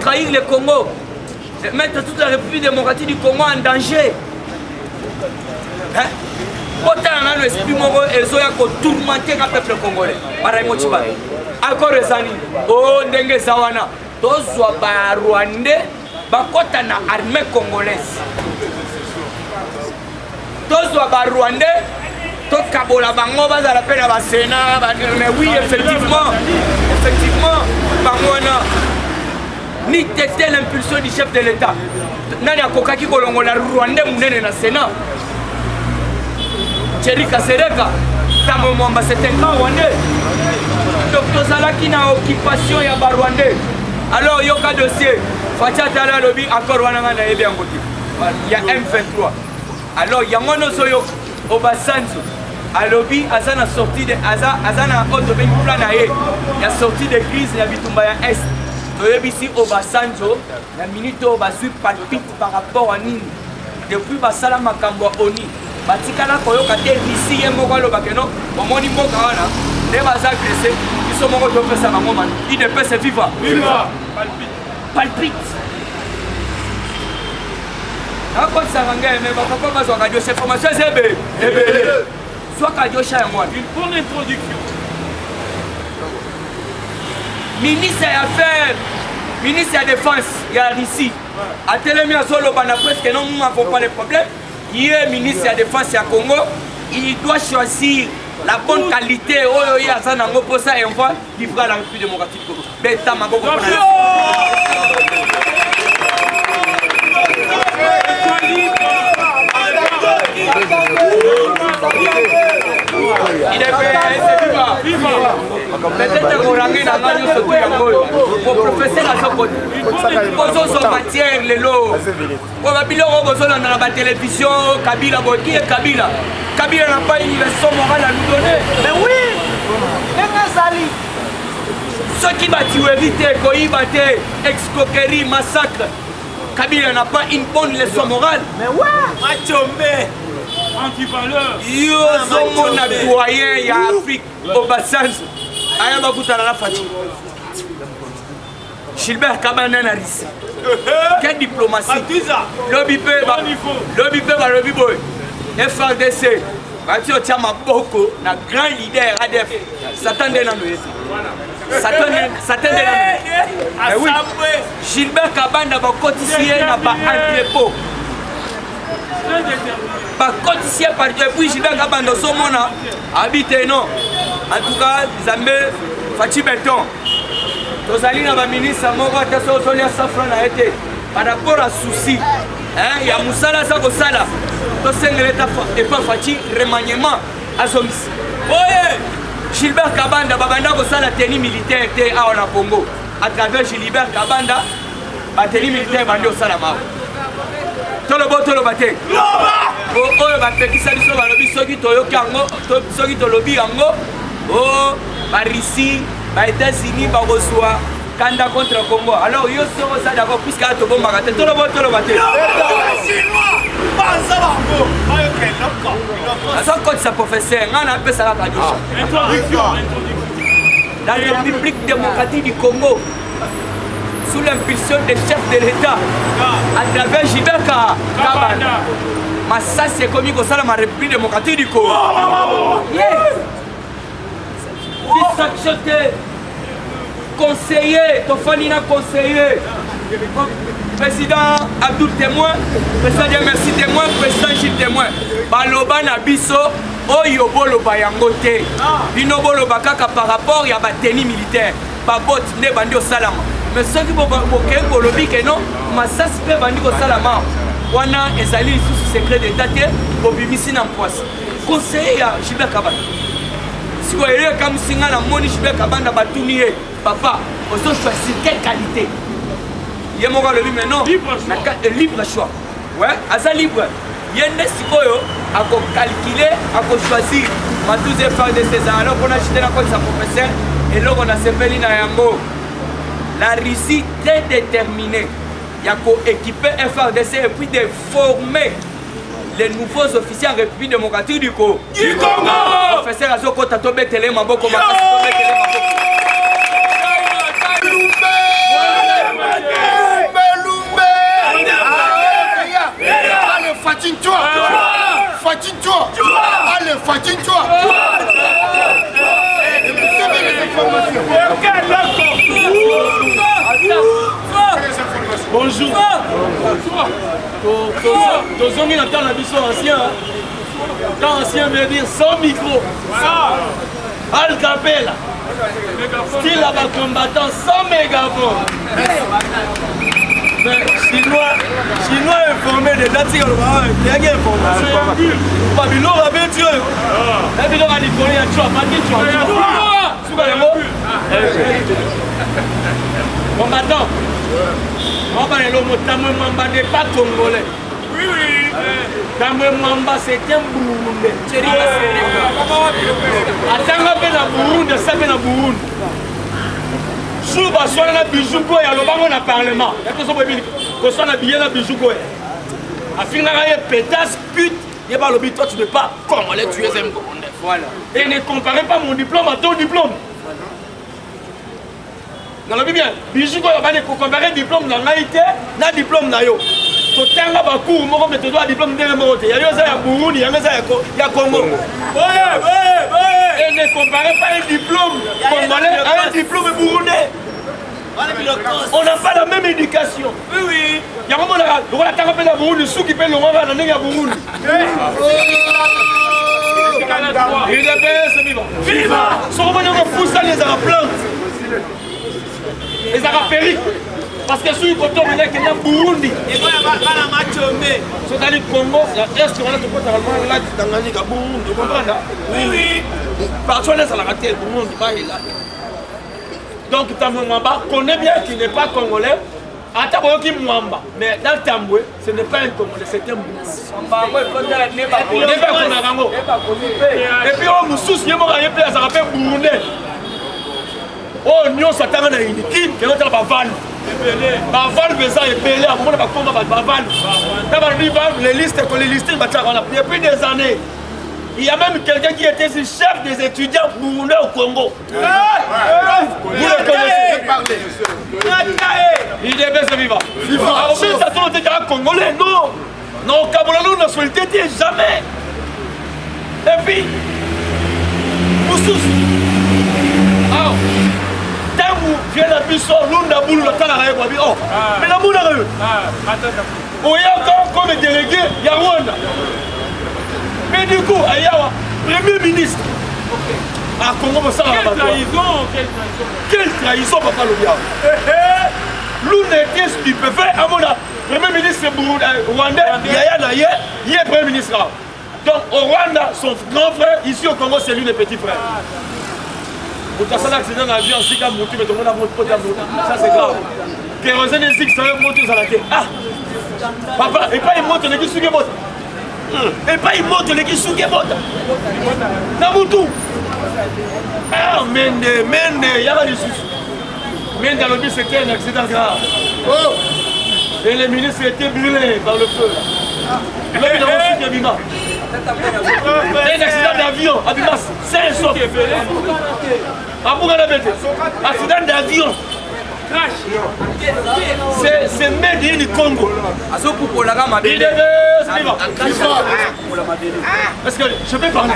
trahir le Congo, de mettre toute la République démocratique du Congo en danger. Autant on a l'esprit moro et zoya ko tourmenter le peuple congolais. Raymond Chibanda. Encore Rezani. Oh ndenge sawana. Tozwa ba Rwandais bakota na armée congolaise. Tozwa ba Rwandais tokabola bango bazala pe na ba Sénat mais oui effectivement bango na ni tete l'impulsion du chef de l'État nani akokaki kolongola Rwandais munene na Sénat Thierry Kasereka tango mwamba c'était un Rwandais donc tozalaki na occupation ya ba Rwandais. Alors yoka dossier Fati atala lobby encore wana na yebi yango te il y a M23. Alors yangono soyo Obasanjo alobi azana sortie de azana auto ben plan na ye ya sortie de crise ya bitumba ya est toyebisi Obasanjo la minute obasui palpite par rapport à nini depuis basala makambo oni batikala koyoka te ici ye moko aloba ke non omoni mboka wana ne baza agressé iso moko to pesa bango man IDPS viva palpite Ako saranga mais papa bazwa radio cette formation zebe soit radio cha yango une bonne introduction ministre des affaires ministre de la défense il y a ici à telemi azolo bana presque non nous n'avons pas de problème il est ministre de la défense à Congo il doit choisir la bonne qualité oyo ya za nango pour ça et on va livrer la République démocratique Congo beta maboko na il est viva peut-être qu'on a gagné dans le soutien pour professeur à son côté pour son matière les lots on va bien dans la télévision Kabila qui est Kabila n'a pas une leçon morale à nous donner mais oui ceux qui battent éviter coïbater escroquerie massacre Kabila n'a pas une bonne leçon morale mais ouais anti-valeur. Yo zomo na doyen ya Afrique Obasanjo. Aya bakutana na Fati. Gilbert Kabana na Risi. Quelle diplomatie. Lobby boy. FRDC. Bati o tia maboko na grand leader ADF. S'attendait na noyé. S'attendait na. Oui. Gilbert Kabana va cotiser na ba entrepôt. bakotisia parti epuis Gilbert Kabanda osomona habite non en tout cas Nzambe Fachi Beton tozali na baministre moko ata so ozolia safra na ye te par rapport à souci ya mosala aza kosala tosengela eta epa Fachi remaniement azongisi oye Gilbert Kabanda babanda kosala tenue militaire te awa na Congo à travers Gilbert Kabanda bateni militaire bandi osala mawa toloba te oyo bapekisa biso balobi soki toyoki yango soki tolobi yango barussie baétats-unis bakozwa kanda contre Congo alors yo soko oza d'accord puisque a tobombaka te toloba te azokotisa professeur ngai napesaka kadosha la République démocratique du Congo sous l'impulsion des chefs de l'État à travers Gilbert Kabanda. Mais ça c'est comme ça la République démocratique du Congo. Distraction, conseiller, Tofanina conseiller. Président Abdou témoin, président Merci témoin, président Gilles témoin. Baloba na biso oyo boloba yango te. Bino boloba kaka par rapport ya ba tenue militaire. Ba bot ne bandi au salama. Mais ceux qui vont bolobi que non, masasi pe bandi au salama. Wana ezali sous secret d'état te bobimisi na poisse. Conseiller ya Gilbert Kabanda. Si vous voyez comme singa na moni Gilbert Kabanda batuni ye, papa, ozo choisir quelle qualité. Ye moko lobi mais non, libre choix. Ouais, asa libre. Yende sikoyo ako calculer, ako choisir ma 12e phase de César. Alors qu'on a acheté la cause sa professeur et là on a sepeli na yango. La Russie très déterminée. Il y a équipé FRDC et puis de former les nouveaux officiers en République démocratique du Congo. Professeur Azoko Tato Betele Maboko Makasi Betele Maboko. Allez, fatine-toi! Fatine-toi! Allez, fatine-toi! Bonjour. Tozongi na temps na biso ancien. Temps ancien veut dire sans micro. Al Capella. Style à combattant sans mégaphone. Mais chinois informé de dates il y a une information. Babylon a bien tué. Babylon a dit qu'on a tué, pas dit combattant. On va aller au Tamoué Mamba n'est pas congolais. Oui, oui. Tamoué Mamba c'est un Burundais. Attends, on a Burundi, ça vient à Burundi. Souba soit na bijou quoi ya lobango na parlement. Est-ce que vous soit na billet na bijou quoi. Afina na pétasse pute, il va le toi tu ne pas congolais, tu es un Burundais. Voilà. Et ne comparez pas mon diplôme à ton diplôme. Dans le bien, bijou quoi va ne comparer diplôme na naïté, na diplôme na yo. Totanga ba cours moko mais tu dois diplôme de moto. Ya yo za ya Burundi, ya za ya Congo. Et ne comparez pas un diplôme congolais à un diplôme burundais. On n'a pas la même éducation. Oui, oui. Il y a un moment là, on a tapé la Burundi, ceux qui paient le roi dans le Burundi. Il est bien, c'est vivant. Viva! Son roman de fou, ça les a plantes. Les a périques. Parce que si on est là, Burundi. Et moi, il y a un match mais c'est dans le Congo, est-ce qu'on a tout le là dans le Burundi, vous comprenez? Oui, oui. Partout, on est à la raté, Burundi, là. Donc, Tamboué Mwamba connaît bien qu'il n'est pas congolais. Attends, qui Mwamba. Mais dans Tamboué, ce n'est pas un Congolais, c'est un Burundais. Et puis, on nous soucie, il y a un rappel Burundais. Oh, nous, ça t'a donné une équipe qui est en Bavan. Bavan, ça est belé, à un moment, on va Bavan. Les listes, les listes, il y a plus des années. Il y a même quelqu'un qui était le chef des étudiants burundais au Congo. Vous le connaissez. Il est bien vivant. Alors, ça tourne déjà congolais, non. Non, Kabula, nous, nationalité, jamais. Et puis, Moussous. Alors, tant que vous venez à Bissau, nous, nous avons le temps à la mais la boule à eux. Oui, encore comme délégué, il y a Rwanda. Mais du coup, il y a Premier ministre. Ah, Congo, ça va. Quelle trahison, papa Lobia. L'on était stupéfait. À mon Premier ministre rwandais, il est Premier ministre. Donc au Rwanda, son grand frère, ici au Congo, c'est lui le petit frère. Pour ça, l'accident d'avion, c'est comme tu mets ton monde à mon pote. Ça, c'est grave. Kérosène et Zig, ça va monter sur la tête. Ah, papa, et pas il monte les qui sont montent. Et pas il monte les qui sont montent. Nabutu. Ah, Mende, il y a des soucis. Mende dans le but, c'était un accident grave. Et les ministres étaient brûlés par le feu. Là, il a reçu Abima. Un accident d'avion, Abimas, c'est un saut. Accident d'avion. C'est Made in Congo. Parce que je vais parler.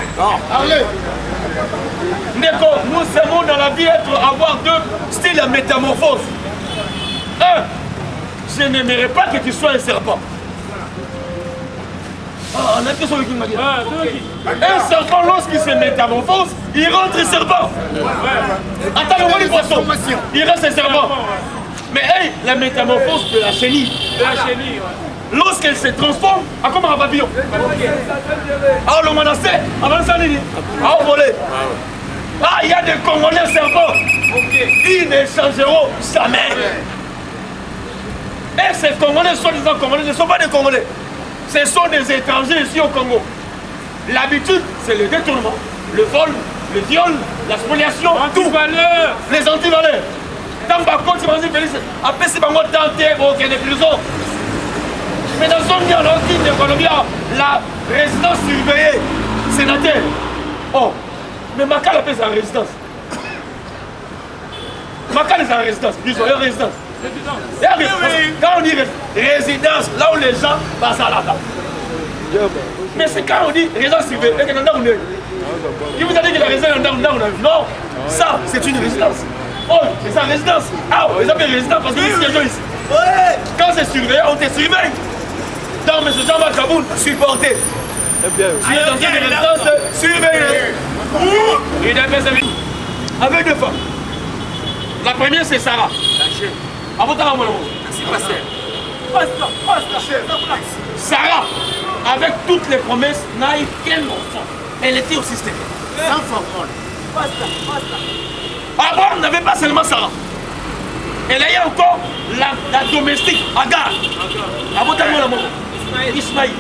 Nous aimons dans la vie avoir deux styles de métamorphose. Un, je n'aimerais pas que tu sois un serpent. Un serpent, lorsqu'il se métamorphose, il rentre serpent. Attends, le roi du poisson, il reste un serpent. Mais hey, la métamorphose de la chenille, lorsqu'elle se transforme, comme un papillon. Ah, le menacé, avant ça, ah, volé. Ah, il y a des Congolais serpents. Ils ne changeront jamais. Et ces Congolais, soi-disant Congolais, ne sont pas des Congolais. Ce sont des étrangers ici au Congo. L'habitude, c'est le détournement, le vol, le viol, la spoliation, tout. Les antivaleurs. Tant par contre, tu Félix, après c'est pas moi tenté pour qu'il y ait des prisons. Mais dans son bien, l'origine de Colombia, la résidence surveillée, sénateur. Oh, mais Macal appelle ça résidence. Macal est sa résidence, disons, une résidence. Quand on dit résidence, là où les gens passent à la table. Mais c'est quand on dit résidence surveillée, qui vous a dit que la résidence est non, ça c'est une résidence. Oh, c'est sa résidence. Ah, ils appellent résidence parce que ici les gens ici. Quand c'est surveillé, on te surveille. Donc, M. Jean-Marc Kaboul, supporté. Tu es dans une résidence surveillée. Il a fait sa vie avec deux femmes. La première c'est Sarah. Sarah, avec toutes les promesses, n'a eu qu'un enfant. Elle était au système. Sans formule. Abraham n'avait pas seulement Sarah. Elle a eu encore la domestique, Agar. Ismaïl.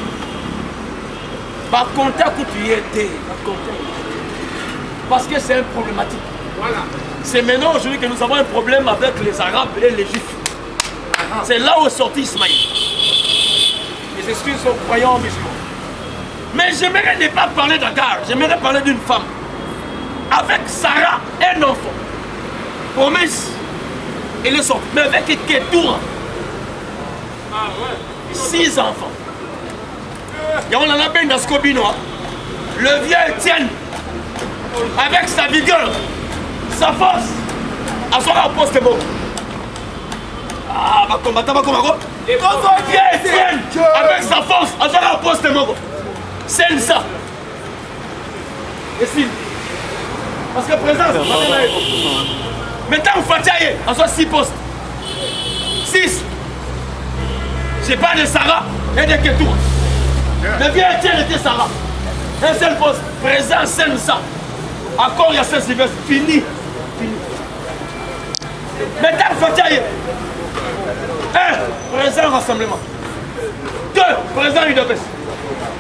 Par contact où tu y étais. Parce que c'est un problématique. Voilà. C'est maintenant aujourd'hui que nous avons un problème avec les Arabes et les Juifs. C'est là où est sorti Ismaïl. Les excuses sont croyants musulmans. Mais j'aimerais ne pas parler d'Agar, j'aimerais parler d'une femme. Avec Sarah, un enfant. Promesse, elle est sortie. Mais avec Ketoura, 6 enfants. Et on en a bien dans ce cobino. Le vieux Étienne, avec sa vigueur, sa force, à son poste beau. Ah, va combattre, Et Étienne, avec sa force, à son poste beau. C'est ça. Et si. Parce que présence, maintenant, on fait à soit 6 postes. 6. J'ai pas de Sarah et de Ketoura. Le vieux Étienne était Sarah. Un seul poste. Présent, c'est ça. Encore il y a 16 Sylvestre. Fini. Maintenant, Fatiaye. 1. Président rassemblement. 2. Président UDPS.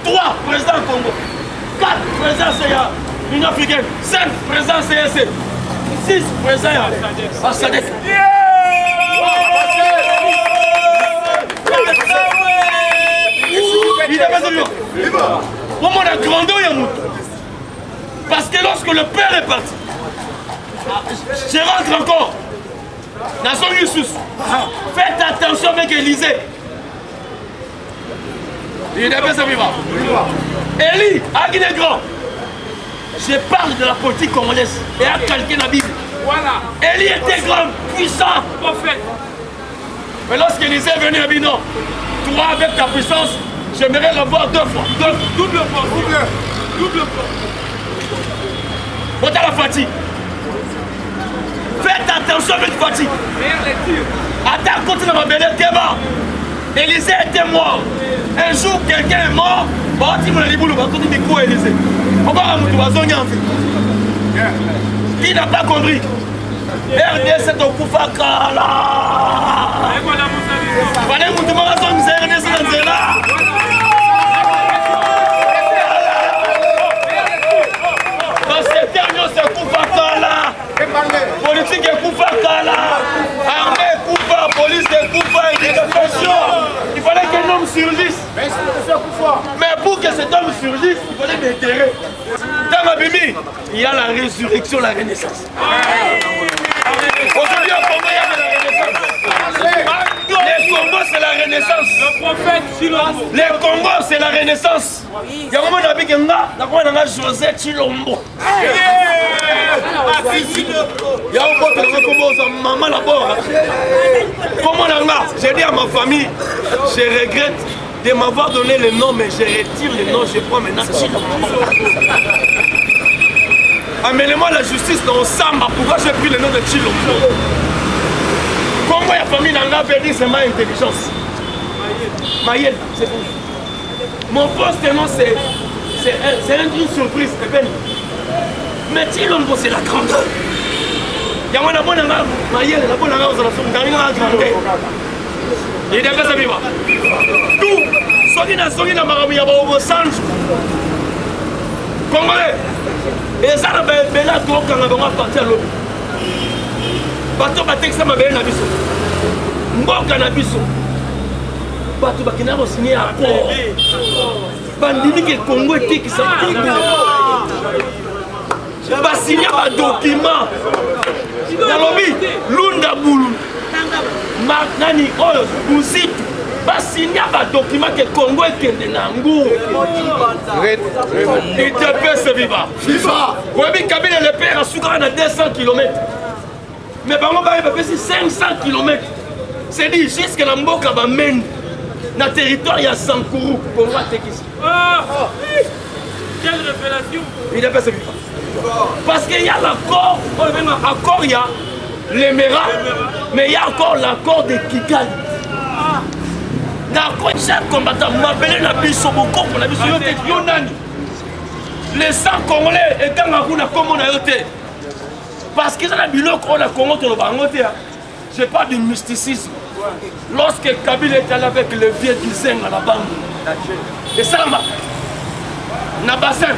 3. Président Congo. 4. Président CA. Union africaine. 5. Président CSC. 6. Président Sadek. Comment on a grandi parce que lorsque le père est parti, je rentre encore dans son Youssus. Faites attention avec Élysée. Il est bien vivant. Élie, Aguiné Grand. Je parle de la politique congolaise et à calquer la Bible. Voilà. Élie était grand, puissant, prophète. Mais lorsqu'Élysée est venu à Bino, toi avec ta puissance, j'aimerais l'avoir 2 fois. Double fois. Monte à la fatigue. Faites attention avec fatigue. Meilleure lecture. Attends, continue ma belle débat. Élysée était mort. Un jour, quelqu'un est mort. Bah, tu m'as dit, boulot, bah, continue de quoi, Élysée. On va ramener tout à zone en fait. Qui n'a pas compris? RDS c'est au Koufakala. Fallait que tu m'as dit, c'est RDS c'est là. Dans cette dernière, c'est Koufakala. Politique est Koufakala. Armée est Koufa, police est Koufa, éducation. Il fallait qu'un homme surgisse. Mais pour que cet homme surgisse, il fallait m'intéresser. Dans ma bimi, il y a la résurrection, la renaissance. Aujourd'hui, au Congo, il y a de la renaissance. Les Congos, c'est la renaissance. Le prophète Chilombo. Les Congos, c'est la renaissance. Il y a un moment où il y a José Chilombo. Il y a un moment où il y a maman là-bas. Comment on a? J'ai dit à ma famille, je regrette de m'avoir donné le nom, mais je retire le nom, je prends maintenant Chilombo. Amenez-moi la justice dans Samba. Pourquoi j'ai pris le nom de Chilombo? Comment la famille n'a pas dit c'est ma intelligence? Mayel, c'est bon. Mon poste non, c'est une surprise, c'est bien. Mais Chilombo, c'est la grandeur. Il y a un bon endroit, Mayel, la bonne endroit, c'est la grandeur. Il est bien vivant. Tout, ce qui n'a pas eu au Sanj. Congolais. Et ça, c'est là qu'on va partir à l'eau. Bateau batexi mabele na biso. Mboka na biso. Bateau bakina ko signer accord. Bandimi ke Congo etiki sa Congo. Ba signer ba document. Nalobi Lunda Bulu. Nani oyo Buzitu. Ba signer ba document ke Congo ekende na ngu. ITP viva. FIFA. Webi Kabila le père a soukara na 200 km. Mais par contre, il va passer 500 km. C'est dit, jusqu'à la Mboka va mener dans le territoire, il y a Sankourou pour voir ici. Quelle révélation! Il est pas celui parce qu'il y a l'accord, il y a l'Émirat, mais il y a encore l'accord de Kigali. D'accord, chaque combattant m'appelle la biso, beaucoup pour la biso, les 100 Congolais, et quand on a comme on a été. Parce que dans le bilan qu'on a Congo, je parle du mysticisme. Lorsque Kabila est allé avec le vieux Gizen à la bande, et ça, na bassin,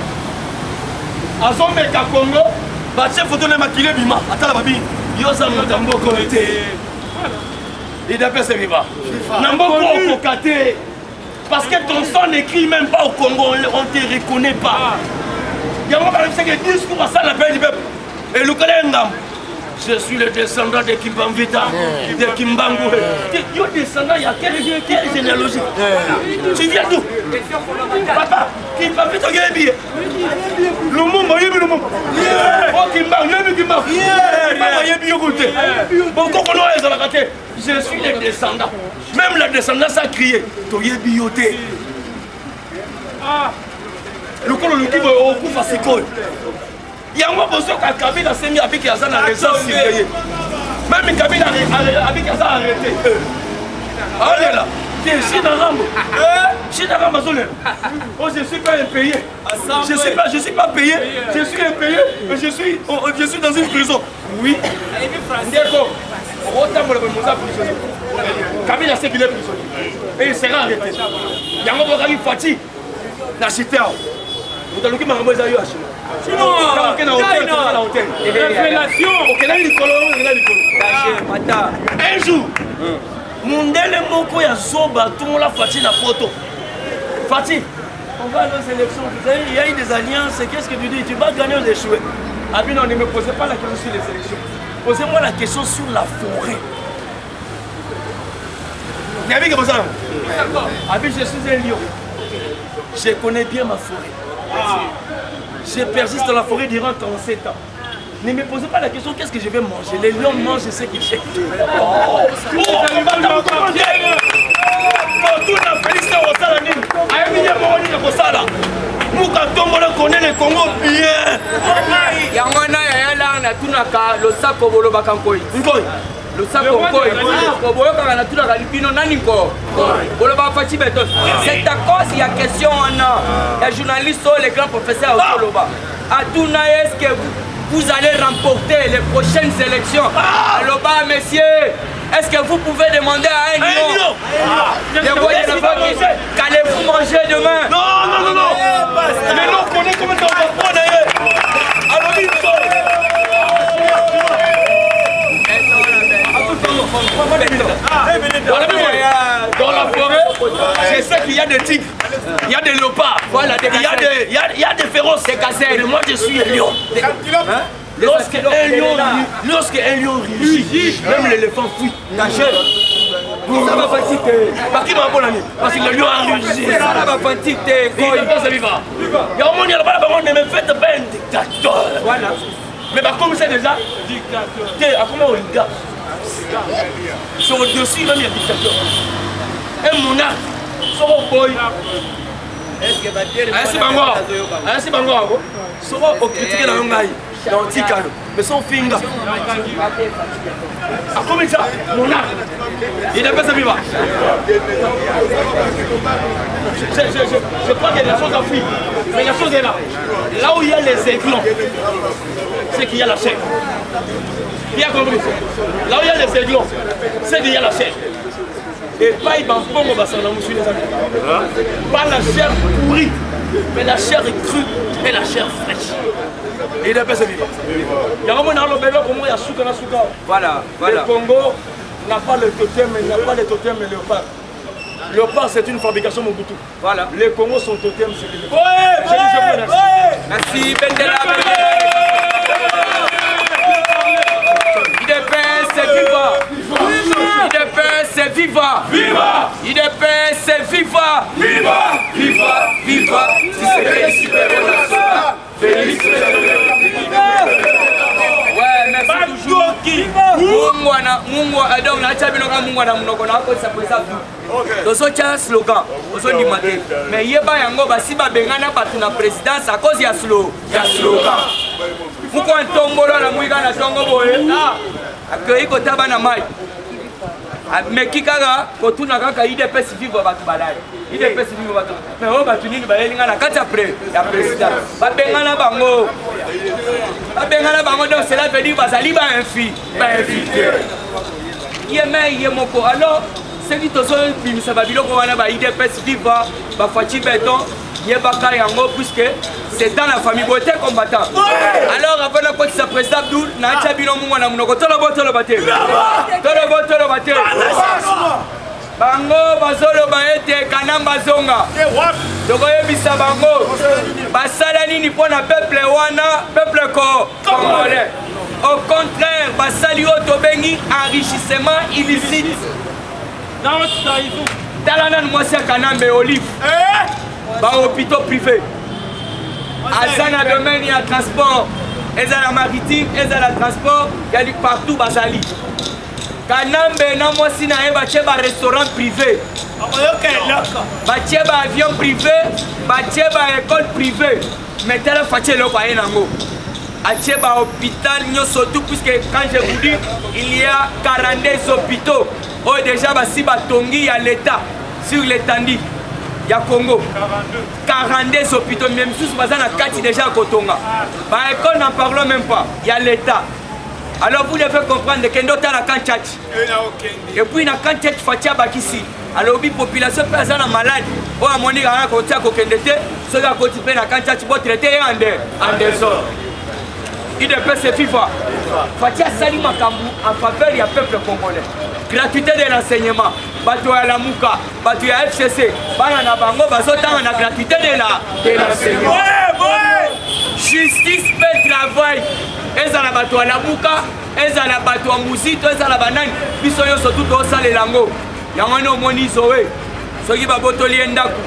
à Zombeka Congo, Batia photo de Makile Bima, attends la babi, Yosa Moutamboko était. Il est pas vivant. Namboko Kokate, parce que ton sang n'écrit même pas au Congo, on ne te reconnaît pas. Il y a un moment où il y a un discours à ça, la paix du peuple. Et le Kalengam, je suis le descendant de Kimbamvita, de Kimbangu. Tu es descendant, il y a quelle généalogie? Tu viens d'où? Papa, Kimbamvita, il y a un billet. Lumumba, il y a un billet. Oh, Kimbang, il y a un billet. Il y a un billet. Bon, quand on a les raté, je suis le descendant. Même la descendance a crié. Tu es bioté. Le colon qui va au coup face à il y a un moment où Kabila s'est mis avec Yazan à résidence surveillée. Même Kabila avec Yazan arrêté. Allez là, tu es Chinarambo. Chinarambo, oh, je ne suis pas impayé. Je suis pas payé. Je suis impayé. Je suis dans une prison. Oui. D'accord. Kabila sait qu'il est prisonnier. Et il sera arrêté. Il y a un moment où il fatigue. La cité. Vous avez vu ma maman Zayo Hachima. Révélation. Un jour, Mundele Moko ya Zoba, tout le monde a Fatih la photo. Fatih, on va aux élections. Il y a eu des alliances. Qu'est-ce que tu dis? Tu vas gagner ou échouer? Abi, non, ne me posez pas la question sur les élections. Posez-moi la question sur la forêt. Abi, comme ça. Abi, je suis un lion. Je connais bien ma forêt. Je persiste dans la forêt durant 37 ans. Ne me posez pas la question qu'est-ce que je vais manger. Les lions mangent ce qu'ils cherchent. Oh, Congo bien. Yango na ya la na tunaka losako bolobaka nkoi. Nkoi. Losako nkoi. Boboyoka na tunaka libino nani ko. Boloba Fachi Beton. C'est à cause il y a question on a journalistes les grands professeurs au Koloba. Atuna est-ce que vous allez remporter les prochaines élections? Alors bas messieurs, est-ce que vous pouvez demander à un lion? Qu'allez-vous manger demain? Non. Mais non, on connaît comment on va prendre d'ailleurs. Alors, dans la forêt, je sais qu'il y a des tigres, il y a des léopards, voilà, il y a des féroces, des gazelles. Mais moi je suis un lion. Lorsque un lion rugit, même l'éléphant fuit. Ça va fatiguer. Par qui m'a bon ami? Parce que le lion a rugi. Ça va fatiguer. Il y a un monde, il y a pas de me faites pas un dictateur. Voilà. Mais par comme c'est déjà dictateur. Comment on regarde? Sur le dessus, même il y a dictateur. Un monarque. Sur le boy. Ainsi Bango. Sur le critiquer dans le maï. Dans le ticalo. Mais son finger. Comment ça? Monarque. Il n'a pas sa vie. Je crois qu'il y a des choses à fuir. Mais la chose est là. Là où il y a les aiglons, c'est qu'il y a la chair. Bien compris. Là où il y a les aiglons, c'est qu'il y a la chair. Et pas il va prendre les amis. Pas la chair pourrie, mais la chair est crue et la chair fraîche. Et il n'a pas sa vie. Il y a un moment dans le bélo, comment il y a Souka. Voilà. Le Congo n'a pas le totem, mais n'a pas les totems et léopard. Léopard, c'est une fabrication Mobutu. Voilà. Les Congos sont totems, c'est les léopards. Merci, Bendela. IDPS, c'est viva. IDPS, c'est viva. IDPS, c'est viva. Viva. Si c'est Félix Super-Héros National. Félix ouais, merci toujours. Mungu donc na chabino ka mungu na munoko na ko saposa tout. Doso cha slogan, oso ndi mate. Mais yeba yango basi ba bengana batu na présidence à cause ya slogan. Muko ntombolo na muiga na tongo boye. Akei ko taba na mai. Mekikaga kotuna kaka IDPS vivre batu balai. IDPS vivre batu. Mais o batu nini ba yelinga na kati après ya président. Ba bengana bango. Donc cela veut dire bazali ba invité. Yemoko. Alors ce qui tozo bimisa babiloko wana ba IDPS vivre ba Fachi Beton yebaka yango puisque c'est dans la famille beauté combattant. Alors avant la côte sa président Abdul na chabino mungu na munoko tolo bate. Bango bazolo baete kanamba zonga. Doko yebisa bango. Basala nini pona peuple wana, peuple congolais. Au contraire, basali otobengi enrichissement illicite. Talanan mwasi kanambe olive. Ba hôpitaux privés. Azana domaine ya transport, ezala maritime, ezala transport, yali partout bazali. Kanambe na mwasi na eba cheba restaurant privé. Bacheba avion privé, bacheba école privée. Mais tel Fachi loko ayenango. Acheba hôpital nyoso tout puisque quand je vous dis il y a 42 hôpitaux. Oh déjà basi batongi ya l'état sur l'étendue. Ya Congo 42 hôpitaux, même sous Bazana Kati déjà Kotonga. Bah école n'en parlons même pas, il y a l'état. Alors vous devez comprendre que nous avons un chat. Et puis, dans le chat, Fachi Bakisi. Alors, la population est malade. On a monnaie à côté de Kokendete. Ceux qui ont côté de la chat, ils vont traiter en désordre. Il est peu FIFA. Fachi a sali makambu en faveur du peuple congolais. Gratuité de l'enseignement. Bato ya la Mouka, bato ya FCC. Bana na bango, bazotanga na gratuité de l'enseignement. Justice fait travail. Ezala bato ya la Mouka, ezala bato ya Muzito, ezala banani. Biso yo surtout to sale lango. Yango no moni zoé. Soki ba botoli endaku.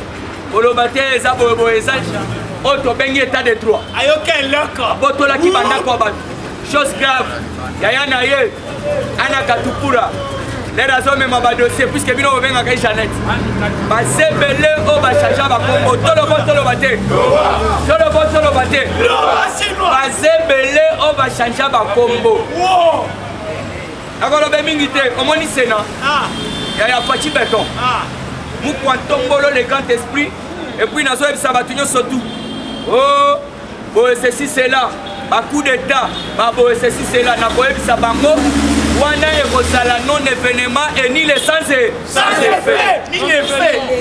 Oloba te eza bobo eza. Oto bengi état de droit. Ayoke loko. Botola ki bandako ba. Chose grave. Yaya na ye. Ana Katupura. les nazomema badossier puisque bino bobengaka Jeannette basebele oyo bachange bakombo toloba te basebele oyo bachange bakombo nakolobe mingi te omoni sena ya Fachi Beton mukwantombolo le grand esprit et puis nazoyebisa bato nyonso tu oh boye ceci cela bacoup d'état baboye ceci cela nakoyebisa bango wana ekozala non événement et ni le sans effet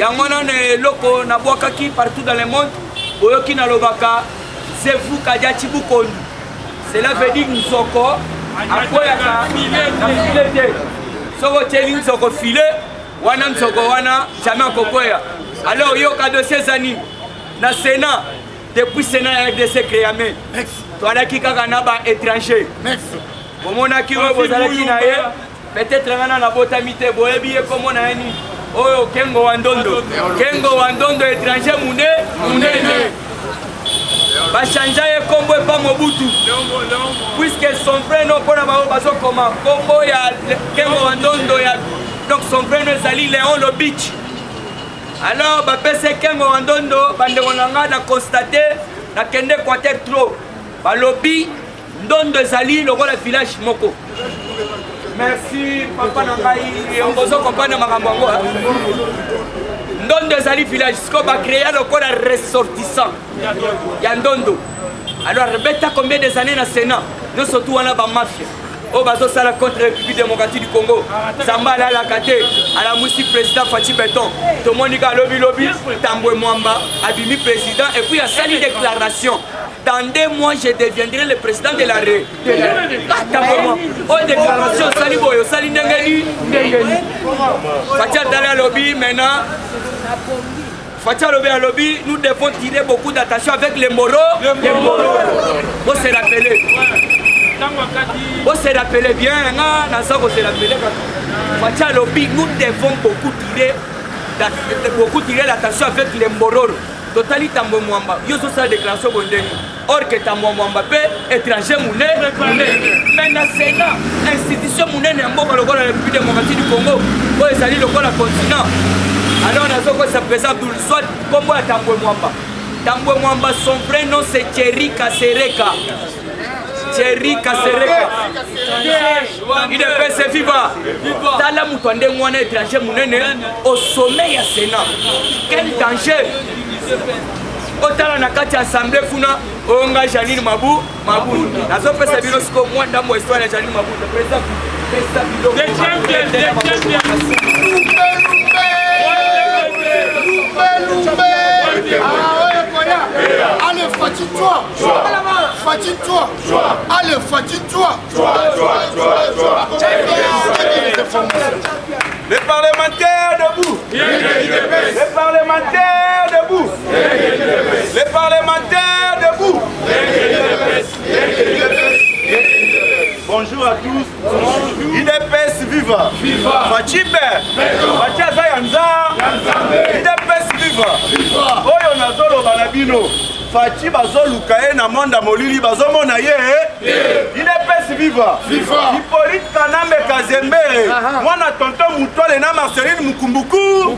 yango nano eloko nabwakaki partout dans le monde boyoki nalobaka zefu kadia chibukondu cela veut dire nzoko akweyaka na file te soko tieli nzoko file wana nzoko wana jamais akokwea alors yoka dossier ezani na Sénat depuis Sénat ya RDC créame toalaki kaka na baétranger omonaki oyo bozalaki na ye peut-être ngana na botami te boyebi ye komona ye nini oyo Kengo wa Ndondo étranger munene bachanja ye kombo epa Mobutu puisque son frère no mpona bango bazokoma kombo ya Kengo wa Ndondo ya donc son frère no ezali Léon Lobich alors bapese Kengo wa Ndondo bandeko na nga na constate nakende Équateur trop balobi Ndondo ezali lokola village moko. Merci papa na ngai ongozo comprendre makambo yango. Ndondo ezali village siko ba créer lokola ressortissant ya Ndondo. Alors beta combien des années na Sénat nous surtout wana ba mafia o bazo sala contre République démocratique du Congo. Samba la kate ala musi président Fachi Beton. To monika lobby Tambwe Mwamba abimi président et puis a sali déclaration. Dans 2 mois, je deviendrai le président de la République. Oh, déclaration, sali boyo, sali nengeni. Fatia dans le lobby, maintenant. Fatia à lobby, nous devons tirer beaucoup d'attention avec les moraux. Vous se rappelez. Vous se rappelez bien, vous se rappelez. Fatia lobby, nous devons beaucoup tirer l'attention avec les moraux. Totali Tambwe Mwamba, yoso sa déclaration bondeni. Or que Tambwe Mwamba pe étranger munene. Mais na Sénat, institution munene ya mboka lokola la République démocratique du Congo, oyo ezali lokola continent. Alors nazoko sa présent tout soit kombo ya Tambwe Mwamba. Tambwe Mwamba son vrai nom c'est Thierry Kasereka. Thierry Kasereka. Il est passé viva. Tala mutu ande mwana étranger munene au sommet ya Sénat. Quel danger! Otala na kati assemblée kuna onga Janine Mabu nazo pesa bino siko mwa ndambo histoire ya Janine Mabu le président allez fatine-toi allez fatine-toi Les parlementaires debout. Les parlementaires debout. Les parlementaires debout. Bonjour à tous. IDPS viva. Fachibe. Fatia Zayanza. IDPS viva. Oyo nazolo banabino. Fachi bazoluka ye na monda molili bazomona ye. IDPS viva. Hippolyte Kanambe Kazembe. Mwana tonton Mutole na Marceline Mukumbuku.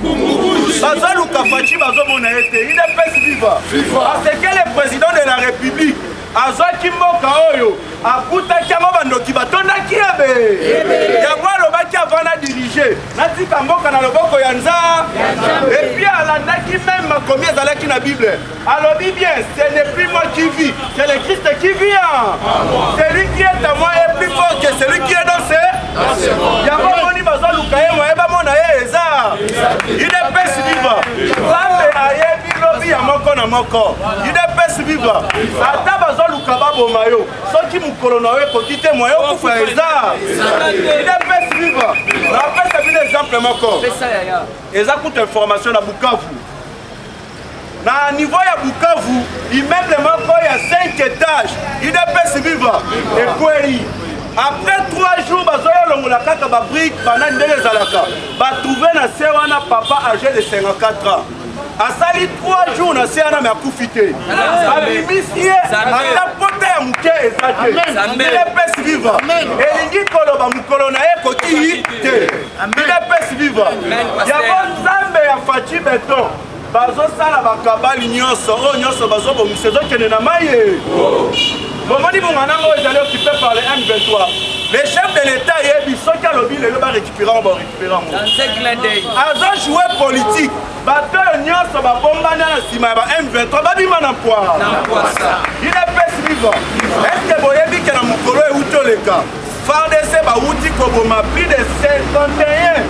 Bazoluka Fachi bazomona ye te. IDPS viva. Parce que le président de la République azwaki mboka oyo akutaki yango bandoki batondaki ebe yango alobaki avana dirige natika mboka na loboko ya nza epuis alandaki même makomi ezalaki na Bible alobi bien ce n'est plus moi qui vis c'est le Christ qui vient celui qui est à moi est plus fort que celui qui est dans ses yango moni bazoluka ye moyeba mona ye eza IDPS viva Nzambe ayebi lobi ya moko na moko IDPS viva ata bazoluka baboma yo soki mukolo na yo ekoki te moyo okufa eza IDPS viva napesa bino exemple moko eza kuta information na Bukavu na niveau ya Bukavu immeuble moko ya 5 étages IDPS viva ekwei après 3 jours bazoya longola kaka ba brique bana ndele zalaka ba trouver na se wana papa âgé de 54 ans asali 3 jours na se wana me akufite abimisi ye ata pota ya muke eza te bile pesi vivre elingi koloba mokolo na ye koki te bile pesi vivre yango nzambe ya faci beton bazosala bakabali nyonso oyo nyonso bazobongisa ezokende na mai ye bomoni bonganango ezali occupé par le M23 le chef de l'état yebi soki alobi lelo barécupéra ngo barécupéra ngo azojoue politique bato oyo nyonso babombani na nsima ya ba M23 babima na poire ine pesi vivre eske boyebi ke na mokolo euti oleka FARDC bauti koboma plus de 51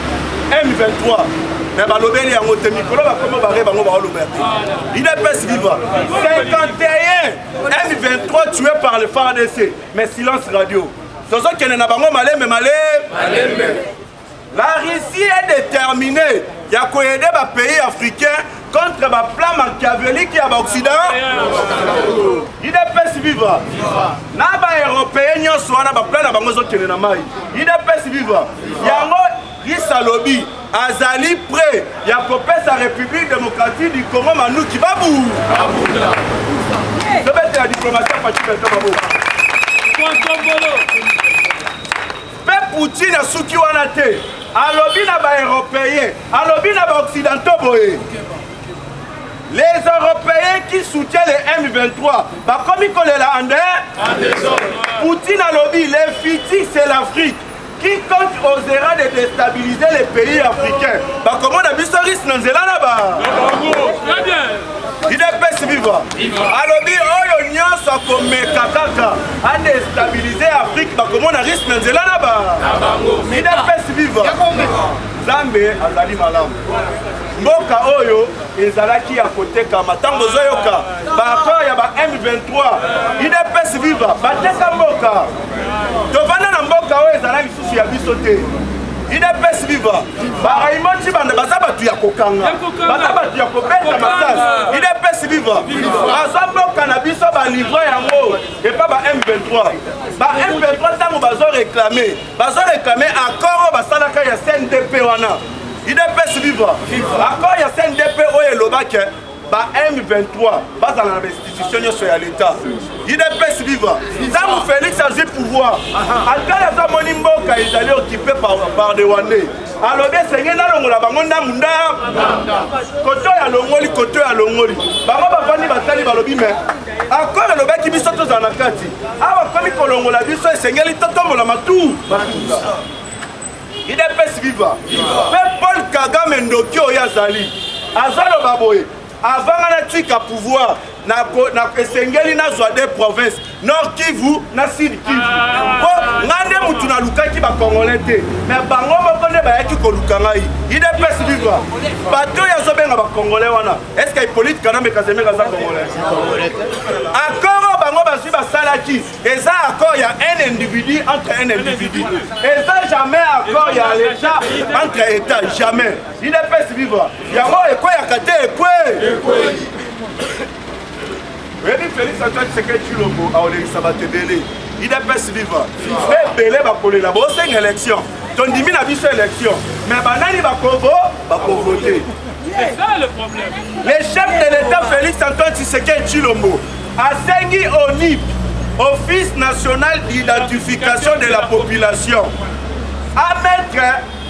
M23 mais balobeli yango te mikolo bakoma bare bango baoloba te ine pesi vivre 51 M23 tué par le FARDC mais silence radio tozokende na bango malembe la Russie est déterminée ya koyede bapays africains contre baplan machiavélique ya baoccident ide pesi vivre na baeuropéen nyonso wana baplan na bango ezokende na mai ide pesi vivre yango Risa lobi azali prêt ya kopesa République démocratique du Congo manuki babu tobete la diplomatie afaci beto babo mpe Poutine asuki wana te alobi na baeuropéen alobi na baoccidentaux boye les Européens qui soutiennent les M23 bakomi kolela en dehors Poutine alobi les fitiques c'est l'Afrique. Quiconque osera de déstabiliser les pays africains, comment on a vu ce risque dans le là-bas? Il est peste vivre. Alobi, oyo nyonso komeka kaka a déstabiliser l'Afrique, comment on a risque dans le là-bas? Il est peste vivre. Zambe azali malamu. Mboka oyo ezalaki ya koteka matango zoyoka bakor ya ba M23 ide pesi vivre bateka mboka tovanda na mboka oyo ezala lisusu ya biso te ide pesi vivre baraimoti banda baza batu ya kokanga baza batu ya kobeta masasi ide pesi vivre baza mboka na biso balivre yango epa ba M23 ba M23 ntango bazoreklame accord oyo basalaka ya CNDP wana ide pesi vivre accord ya CNDP oyo elobaki ba M23 bazala na institution nyonso ya l'État ide pesi vivre ntango Félix azwi pouvoir atali aza moni mboka ezali occupé par de Rwandais alobi esenge nalongola bango ndambu koto ya longoli bango bavandi batali balobi me accord elobaki biso tozala na kati awa komi kolongola biso esengeli totombola matu ide pesi vivre mpe Paul Kagame ndoki oyo azali azaloba boye avant na tika pouvoir na esengeli nazwa des provinces Nord Kivu na Sud Kivu po ngande mutu na lukaki ba Congolais te mais bango moko nde bayaki koluka ngai ide pesi vivre bato ya zobenga ba Congolais wana est-ce que Hippolyte Kanambe Kazemeka za Congolais accord bango basi basalaki eza accord ya un individu entre un individu eza jamais accord ya l'État entre État jamais ide pesi vivre yango ekoyaka te ekwe Rebi Félix Antoine Tshisekedi Tshilombo aolekisa bato ebele ide pesi vivre mpe ebele bakolela bosenga élection tondimi na biso élection mais banani bakovote c'est ça le problème. Le chef de l'État Félix Antoine Tshisekedi Tshilombo asengi ONIP Office National d'Identification de la Population à mettre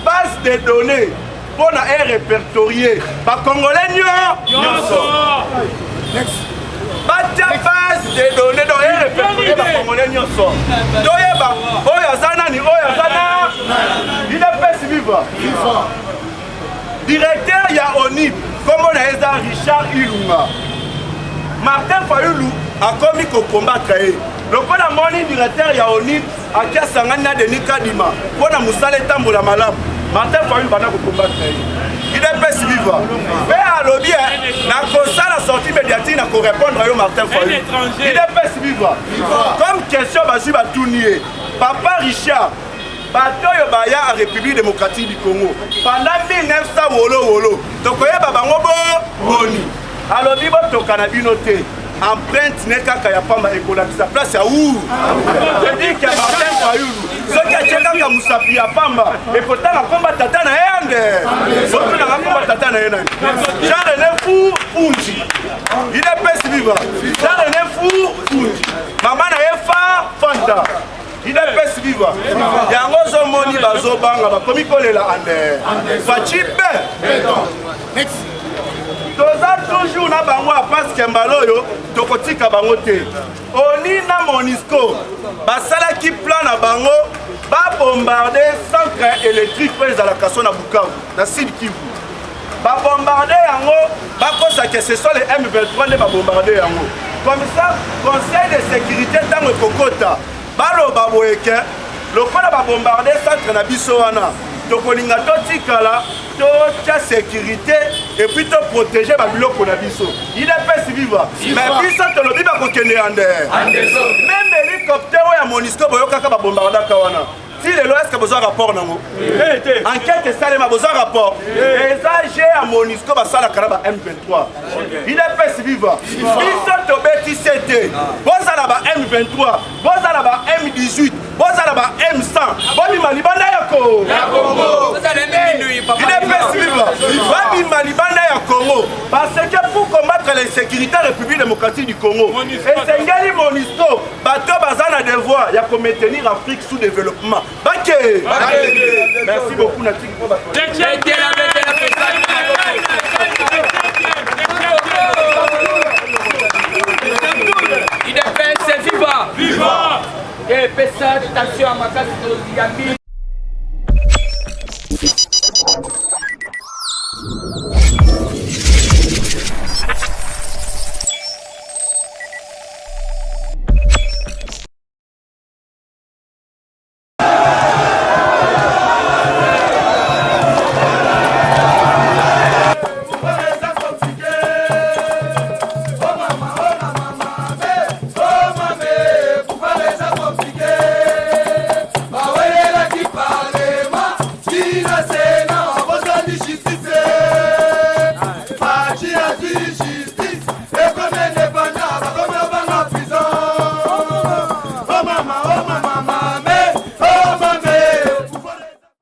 base de données pour répertorier Congolais nyonso batia base de données donc répertorier Congolais nyonso toyeba oyo aza nani oyo aza na ide pesi vivre directeur ya ONIP kombo na eza Richard Ilunga Martin Fayulu akomi kokombattre ye lokola moni directeur ya ONIP akia sangani na Denis Kadima mpona mosala etambola malamu Martin Fayulu bana kokombattre ye il est pesi vivre mpe alobi na kosala sortie médiatique na korépondre yo Martin Fayulu il est pesi vivre comme question bazwi batuni ye papa Richard bato oyo baya a République démocratique du Congo pendant 1900 wolo tokoyeba bango boni alobi botoka na bino te empreinte ne kaka ya pamba ekolakisa place ya uru je dis que Martin Fayulu soki atiekaka mosapi ya pamba ekotanga komba tata na ye yange sopenanga komba tata na ye nani Jean René Fou Fungi idepesi viva Jean René Fou Fungi mama na ye Fanta idepesi viva yango ozomoni bazobanga bakomi kolela ande faci be toza toujours na bango apaske mbala oyo tokotika bango te oni na Monisco basalaki plan na bango babombarde centre électrique mpo ezalaka so na Bukavu na Sud Kivu babombarde yango bakosake ce sont les M23 nde babombarde yango comme ça conseil de sécurité ntango ekokota baloba boyeke lokola babombarde centre na biso wana tokolinga totikala totia sécurité et puis to protéger babiloko na biso idepesi viva mais biso tolobi bakokende ande même hélicoptère oyo ya Monisco boyokaka babombardaka wana si lelo est-ce que besoin rapport nango enquête esalema besoin rapport eza g ya Monisco basalaka na ba M23 idepesi viva biso tobetisi ete bozala ba M23 bozala ba M18 bozala ba M100 bobima libanda ya Congo idepesi viva babima libanda ya Congo parce que pour combattre l'insécurité République démocratique du Congo esengeli Monisco bato baza na devoir ya komaintenir Afrique sous développement Baké. Merci beaucoup Nathalie pour votre Il est fait, c'est viva. Et pesa station à ma case de Yambi.